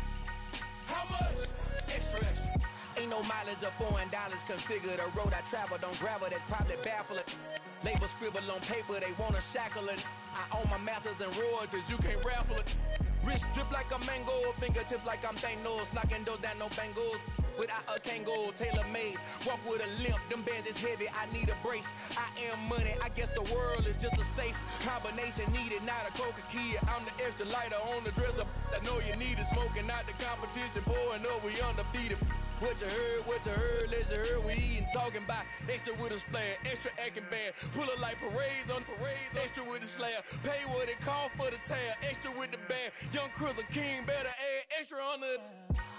How much? Extra, extra. Ain't no mileage of $4 configure the road I travel. Don't gravel that probably baffle it. Label scribble on paper, they wanna shackle it. I own my masters and royalties, you can't raffle it. Wrist drip like a mango, fingertips like I'm Thanos. Knocking those down, no bangles. Without a Kango, tailor-made. Walk with a limp, them bands is heavy, I need a brace. I am money, I guess the world is just a safe combination needed, not a coca key. I'm the extra lighter on the dresser. I know you need it, smoking out the competition, pouring up, we undefeated. What you heard, let's you heard, we eating, talking about extra with a splash, extra acting bad, pull it like parades on parades, extra with the slab, pay what it call for the tab, extra with the band, young Chris a king, better add extra on the.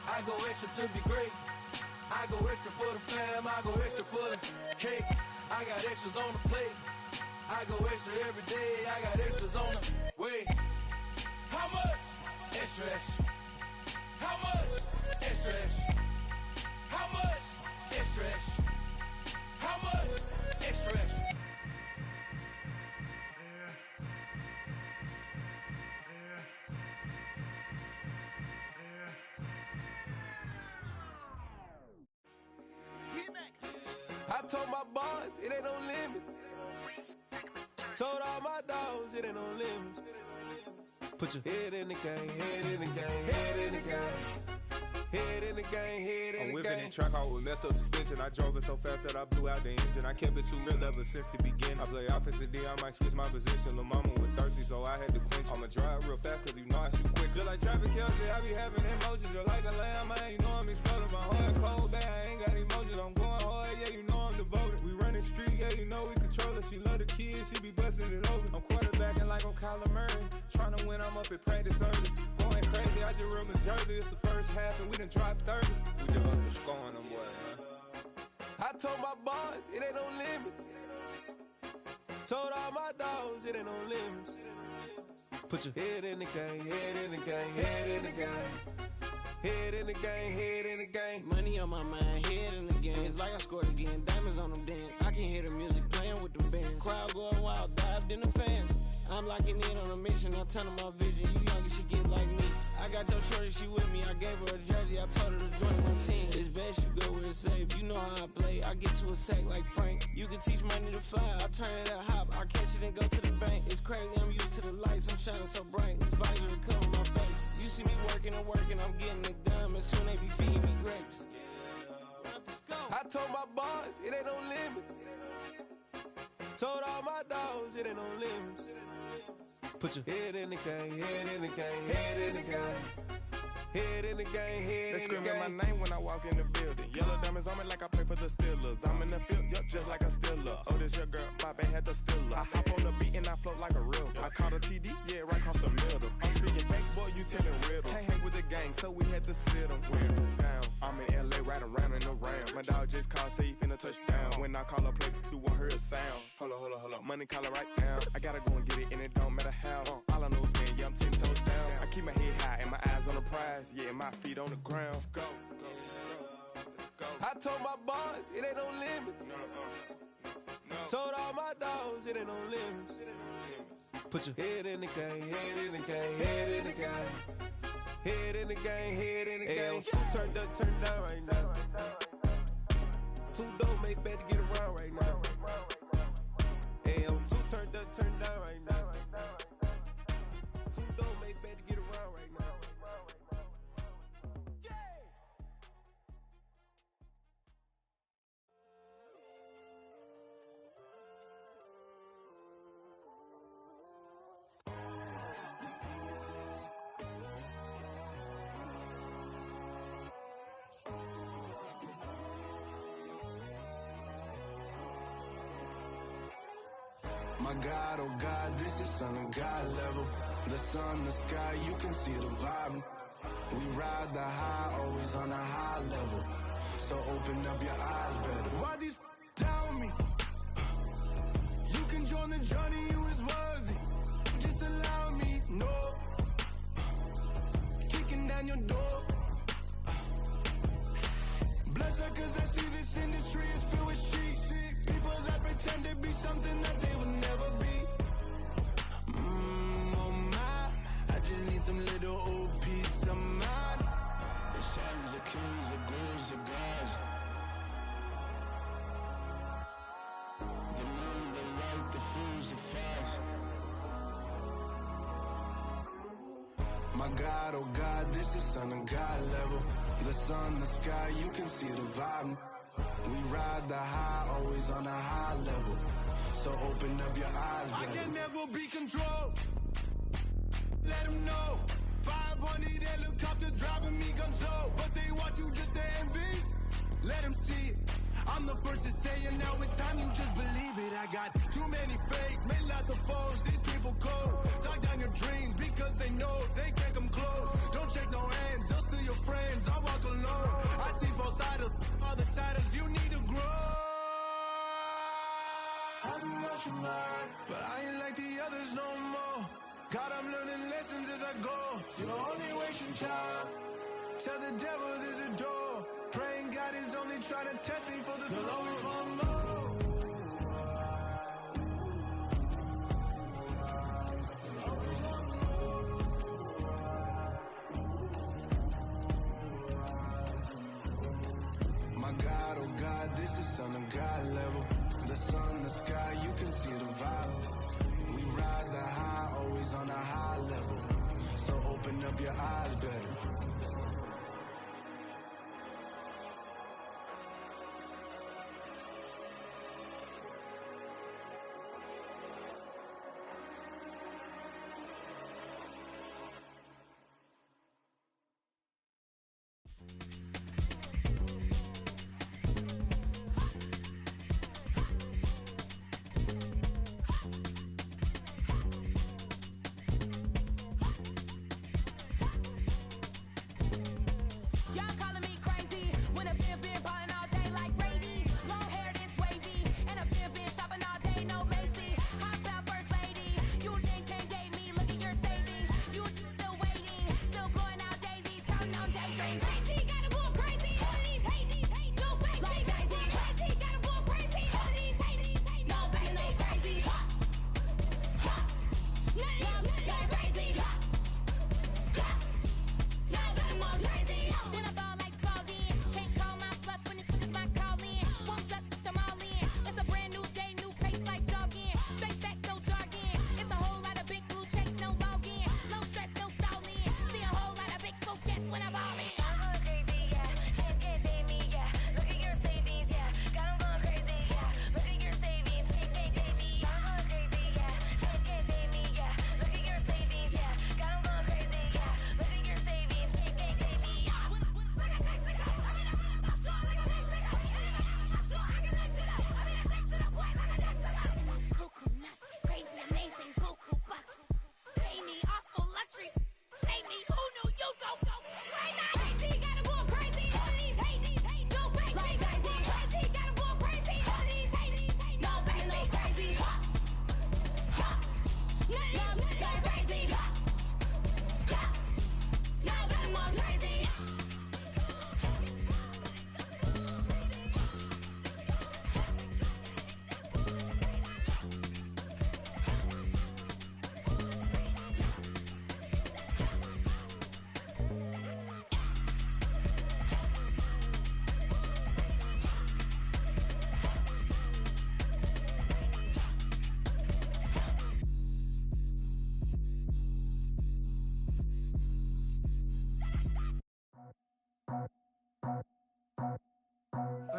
I go extra to be great. I go extra for the fam, I go extra for the cake. I got extras on the plate. I go extra every day, I got extras on the way. How much? Extra, extra. How much? Extra, extra. How much? Extra, extra. How much? Extra, extra. I told my boys it ain't no limits. Told all my dogs it ain't no limits. Put your head in the game, head in the game, head in the game. Head in the game, head in the game. I'm whipping in track hall with messed up suspension. I drove it so fast that I blew out the engine. I kept it too real ever since the beginning. I play offensive D, I might switch my position. Lil' mama was thirsty, so I had to quench. I'ma drive real fast, cause you know I shoot quick. Just like traffic Kelsey, I be having emotions. Just like a lamb, man, you know I'm exploding. My heart cold, bad, I ain't got emotions. I'm going hard, yeah, you know I'm devoted. We running streets, yeah, you know we control it. She love the kids, she be busting it over. I'm quarterbacking like I'm Kyler Murray. Trying to win, I'm up at practice early. Going crazy, I just run the jersey. It's the first half and we done dropped 30. We just up to scoring them, boy, man. I told my boys, it ain't no limits. Told all my dogs, it ain't no limits. Put your head in the game, head in the game, head in the game. Head in the game, head in the game. Money on my mind, head in the game. It's like I scored again, diamonds on them dance. I can hear the music playing with them bands. Crowd going wild, dived in the fans. I'm locking in on a mission, I'm telling my vision. You young, you should get like me. I I got your shorty, she with me. I gave her a jersey, I told her to join my team. It's best you go where it's safe. You know how I play. I get to a sack like Frank. You can teach money to fly. I turn it a hop. I catch it and go to the bank. It's crazy, I'm used to the lights. I'm shining so bright. This visor will cover my face. You see me working and working. I'm getting it done. And soon they be feeding me grapes. I told my boys, it ain't no limits. Told all my dogs, it ain't no limits. Put your head in the game, head in the game, head in the game. Head in the game, head they in the game. They screaming my name when I walk in the building. Yellow diamonds on me like I play for the Steelers. I'm in the field, yup, just like a Steeler. Oh, this your girl, Bobby had the Steeler. I hop on the beat and I float like a river. I caught a TD, yeah, right across the middle. I'm speaking thanks, boy, you telling riddles. Can't hang with the gang, so we had to sit them down. I'm in LA, riding around and around. My dog just called, say he finna touchdown. When I call a play, do want her a sound. Hold up, money calling right now. I gotta go and get it, and it don't matter how. All I know is, man, yeah, I'm 10 toes down. I keep my head high and my eyes on the prize. Yeah, my feet on the ground. Let's go. I told my boys, it ain't no limits. Told all my dogs, it ain't no limits. Put your head in the game, head in the game, head in the game. Head in the game, head in the game. Two turned up, turned down right now. Two dope make better get around right now. Two turned up, turned down right now. Two dope make better get around right now. My God, oh God, this is Son of God level. The sun, the sky, you can see the vibe. We ride the high, always on a high level. So open up your eyes better. Why these down me? You can join the journey, you is worthy. Just allow me, no. Kicking down your door. Bloodshot, cause I see this industry is filled with sheep. People that pretend to be something that they would never be. Oh my, I just need some little old peace of mind. The sons of kings, the gurus, the gods. The moon, the light, the fools, the facts. My God, oh God, this is Son of God level. The sun, the sky, you can see the vibe. We ride the high, always on a high level. So open up your eyes, baby. I can never be controlled. Let them know. 500 helicopters driving me gonzo. But they want you just to envy. Let them see it. I'm the first to say it, now it's time you just believe it. I got too many fakes, made lots of foes. These people cold. Talk down your dreams because they know they can't come close. Don't shake no hands, they'll steal your friends. I walk alone. I see both sides of all the titles you need to grow. I be rushing mine, but I ain't like the others no more. God, I'm learning lessons as I go. You're only wasting time. Tell the devil there's a door. Praying God is only trying to test me for the glory of my more. My God, oh God, this is Son of God level. The sun, the sky, you can see the vibe. We ride the high, always on a high level. So open up your eyes better. Crazy, gotta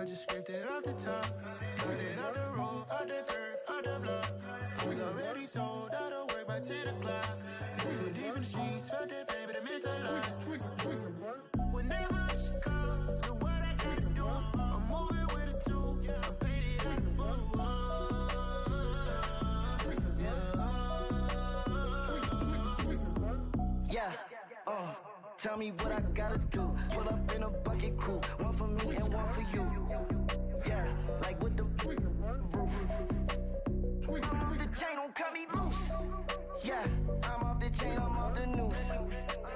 just scraped it off the top. Cut it out the road, out the curve, out the block. I was already sold out of work by 10 o'clock. Too deep in the streets, felt that baby, that meant a lot. Whenever she calls, do what I gotta do. I'm moving with a two. I paid it out the full. Yeah. Tell me what I gotta do. Pull up in a bucket crew. One for me and one for you. Yeah, like with the roof. I'm off the chain, don't cut me loose. Yeah, I'm off the chain, I'm off the noose.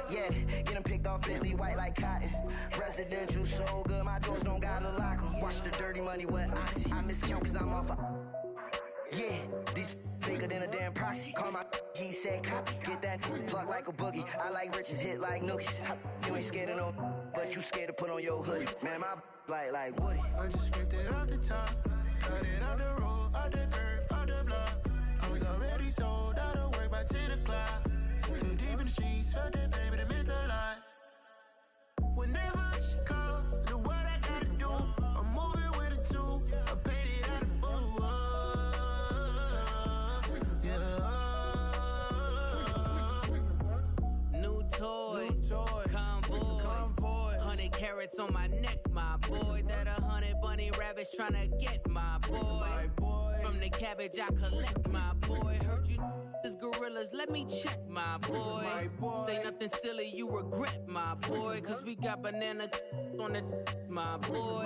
Yeah, getting picked off Bentley, white like cotton. Residential so good, my doors don't gotta lock 'em. Watch the dirty money with oxy. I miscount cause I'm off a... Yeah, these bigger than a damn proxy. Call my he said copy. Get that plug like a boogie. I like riches, hit like nookies. You ain't scared of no, but you scared to put on your hoodie. Man, my like Woody. I just scraped it off the top. Cut it out the road, out the curve, out the block. I was already sold out of work by 10 o'clock. Too deep in the streets, felt that baby, that meant a lot. Whenever she calls, do what I gotta do. I'm moving with a two. I paid it out of full. Toy, convoy, 100 carats on my neck, my boy. That 100 bunny rabbits tryna get my boy. From the cabbage I collect, my boy. Heard you is gorillas, let me check, my boy. Say nothing silly, you regret, my boy. Cause we got banana on the my boy.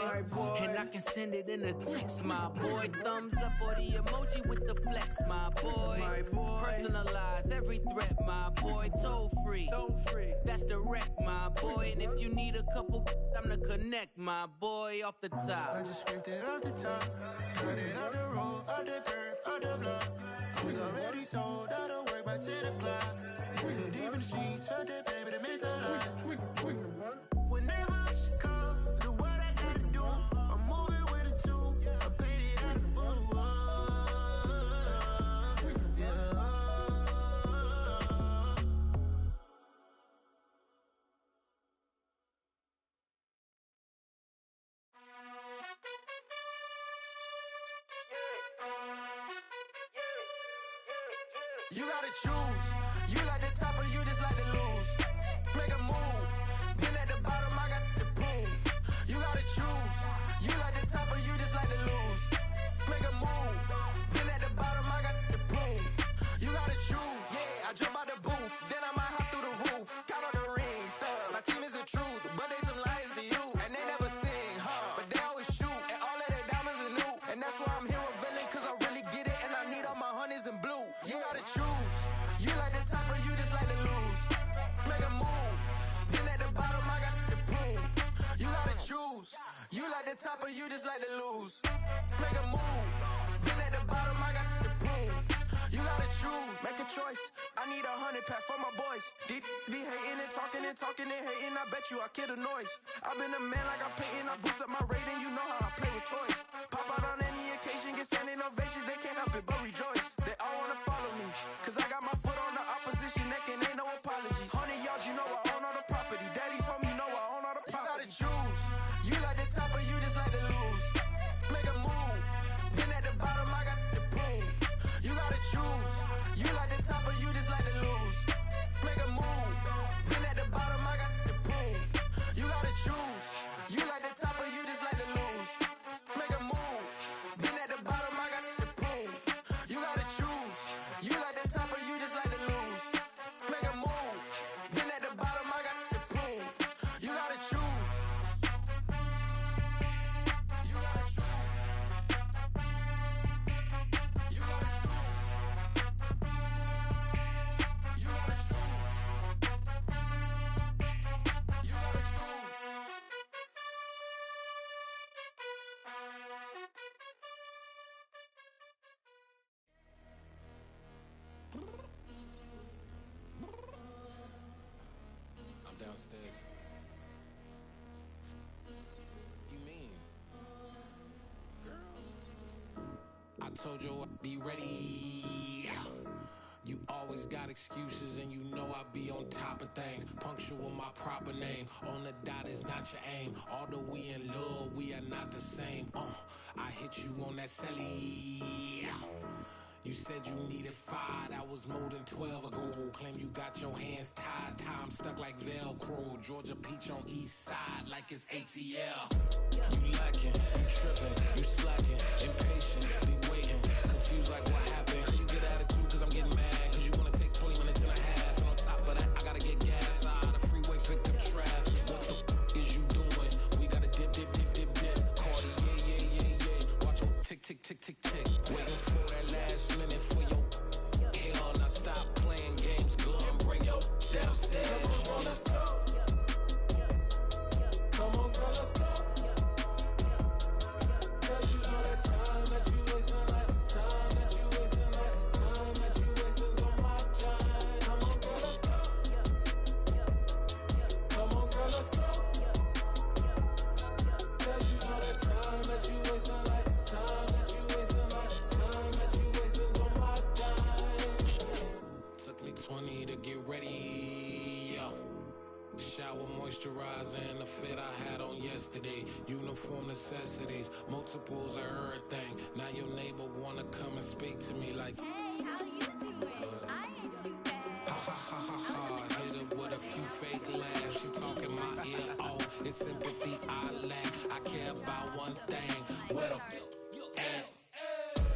And I can send it in a text, my boy. Thumbs up or the emoji with the flex, my boy. Personalize every threat, my boy. Toll free. That's direct, my boy. And if you need a couple, I'm to connect, my boy, off the top. I just scraped it off the top. Cut it out the road, out the curve, out the block. I was already sold out of work by 10 o'clock. Too deep in the streets, felt that baby, that meant a lot. Whenever she calls, do what I gotta do. I'm moving with a two. I paid it out of full. You gotta choose. You like the top or you just like to lose. Make a move. Been at the bottom, I got the proof. You gotta choose. You like the top or you just like to lose. Make a move. Been at the bottom, I got the proof. You gotta choose. Yeah, I jump out the booth. Then I might hop through the roof. Count all the rings. My team is the truth, but they some liars to you. And they never sing, huh? But they always shoot. And all of their diamonds are new. And that's why I'm here with Villain, cause I really get it. And I need all my honeys in blue. You gotta choose. You like the top or you just like to lose. Make a move. Been at the bottom, I got the proof. You gotta choose. You like the top or you just like to lose. Make a move. Been at the bottom, I got the proof. You gotta choose. Make a choice. I need 100 pack for my boys. Deep be hating and talking and talking and hating. I bet you I kill the noise. I've been a man like I'm Peyton. I boost up my rating. You know how I play with toys. Pop out on any occasion, get standing ovations. They can't help it but rejoice. They all wanna follow me, cause I got my foot on the opposition neck and ain't no apologies. 100 yards, you know I own all the property. Daddy's home, you know I own all the property. You gotta choose. You like the top or you just like to lose. Make a move. Been at the bottom, I got the proof. You gotta choose. You like the top or you just like to lose. Make a move. Been at the bottom, I got the proof. You gotta choose. You like the top or you just like to lose. Make a move. Been at the bottom, I got the proof. You gotta choose. You like the top or you just like to lose. Make a move. Been at the bottom, I got the proof. You gotta choose. You gotta choose. You gotta choose. You gotta choose. You gotta choose. I'm downstairs. You mean? Girl, I told you I'd be ready. You always got excuses and you know I be on top of things. Punctual my proper name. On the dot is not your aim. Although we in love, we are not the same. I hit you on that celly. You said you needed 5, that was more than 12 ago. Claim you got your hands tied, time stuck like Velcro. Georgia Peach on east side like it's ATL. You lacking, you tripping, you slacking, impatient, be waiting, confused like what happened. How you get attitude cause I'm getting mad, cause you wanna take 20 minutes and a half. And on top of that, I gotta get gas out of the freeway, picked up traffic. What the is you doing? We gotta dip, Cardi, yeah. Watch your tick, waiting for that last minute for your hell. Now stop playing games, go and bring your downstairs. Come on, let's go. Come on, girl, let's go. Cause you know that time that you wasting, like time that you wasting, like time that you wasting on my time. Come on, girl, let's go. Come on, girl, let's go. Cause you know that time that you wasting, like time that you wasting, like time that you wasting on my time. Took me 20 to get ready, yeah. Shower, moisturizer, and the fit I had on yesterday. Uniform necessities, multiples of everything. Now your neighbor wanna come and speak to me like, hey, how you doing? I ain't too bad. Ha. Hit her with a few fake laughs. She talking my ear off. It's sympathy I lack. I care about one thing. Where the at?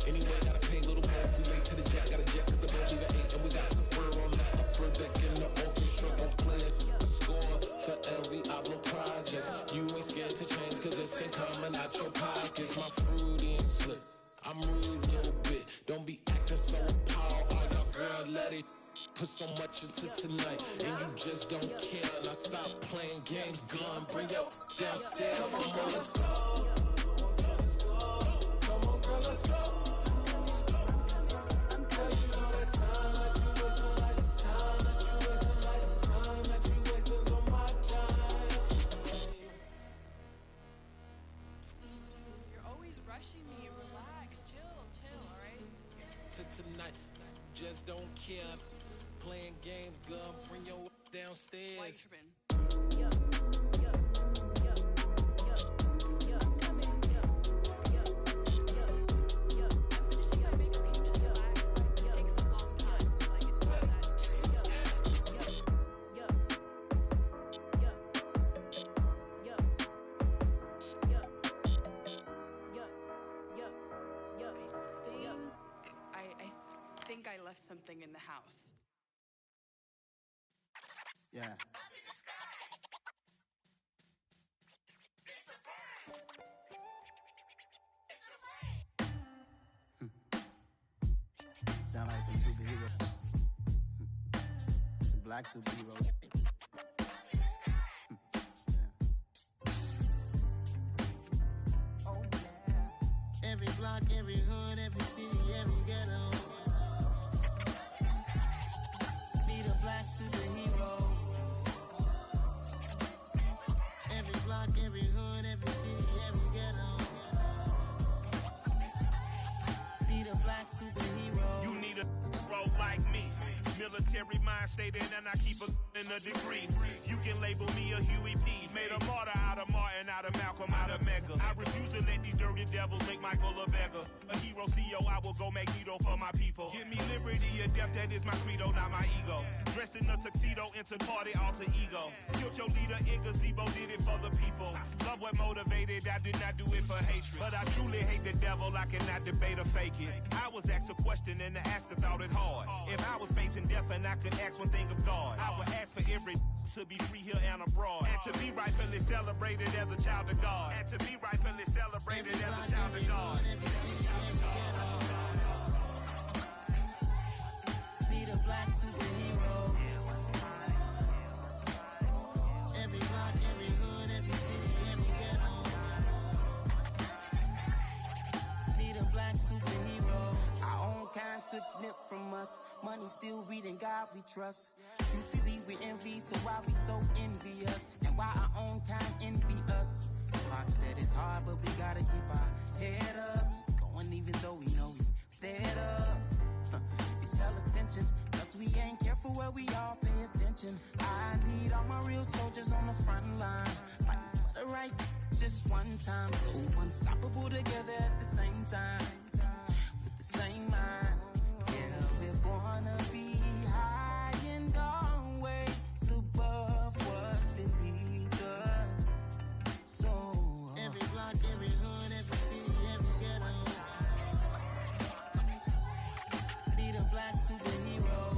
Anyway, gotta pay a little more if we late to the jet. Got a jet cause the boat leave at 8. And we got some fur on the upper deck in the orchestra. Gon' play it. Score for LV Ablo project. You ain't scared to change cause it's incoming out your pockets. My fruity and slip. I'm rude a little bit. Don't be acting so appalled. All y'all girl, let it put so much into tonight. And you just don't care. Now stop playing games. Gun, bring your downstairs. Come on, let's go. Come on, girl, let's go. Cause you know that time that you wasting, like time that you wasting, like time that you wasting on my time. You're always rushing me. Relax, chill, alright? Tonight, just don't care. Playing games, girl, bring your downstairs. Why you tripping? I think I left something in the house. Yeah. Sound like some superheroes. Some black superheroes. Oh yeah. Every block, every hood, every city, every ghetto. Need a black superhero. Every block, every hood, every city, every ghetto. Need a black superhero. You need a bro like me. Military mind stated, and I keep in a degree. You can label me a Huey P. Made a martyr out of Martin, out of Malcolm, out of Mega. I refuse to let these dirty devils make Michael a beggar. A hero CEO, I will go Magneto for my people. Give me liberty or death, that is my credo, not my ego. Dressed in a tuxedo, into party, alter ego. Killed your leader in gazebo, did it for the people. Love what motivated, I did not do it for hatred. But I truly hate the devil, I cannot debate or fake it. I was asked a question and the asker thought it hard. If I was facing death and I could ask one thing of God, I would ask for every to be free here and abroad. And to be rightfully celebrated as a child of God. And to be rightfully celebrated as a child of God. Need a black superhero. Every block, every hood, every city, every ghetto. Need a black superhero. Our own kind took nip from us. Money still reading God we trust. Truthfully we envy, so why we so envious? And why our own kind envy us? Pop said it's hard, but we gotta keep our head up. Going even though we know we fed up. It's hella tension, Cause we ain't careful where we all pay attention. I need all my real soldiers on the front line, fighting for the right just one time. So unstoppable together at the same time, with the same mind. Yeah, we're gonna be high and always above what's beneath us. So every block, every hood, every city, every ghetto need a black superhero.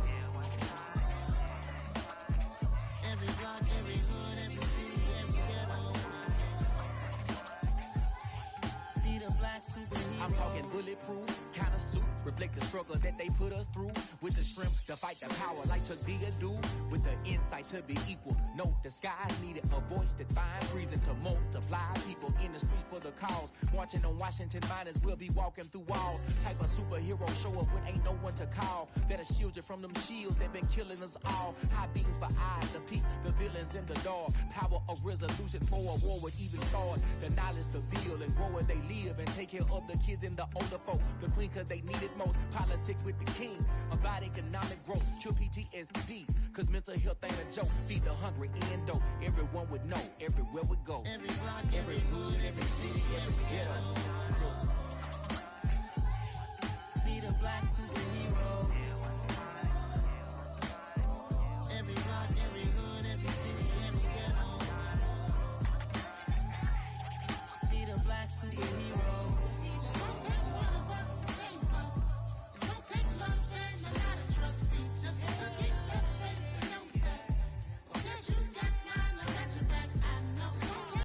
Every block, every hood, every city, every ghetto need a black superhero. I'm talking bulletproof kind of suit, reflect the struggle that they put us through, with the strength to fight the power like Chuck D do, with the insight to be equal. Note the sky needed a voice that finds reason to multiply people in the streets for the cause. Marching on Washington, might as well be walking through walls. Type of superhero show up when ain't no one to call. That'll shield you from them shields that been killing us all. High beams for eyes to peek the villains in the dark. Power of resolution for a war would even start. The knowledge to build and grow where they live and take care of the kids and the older folk. The queen cause they need it most. Politics with the kings about economic growth. Cure PTSD cause mental health ain't a joke. Feed the hungry and dope. Everyone would know everywhere we go. Every block, every hood, every city, every ghetto need a black superhero. Every block, every hood, every city, every ghetto need a black superhero.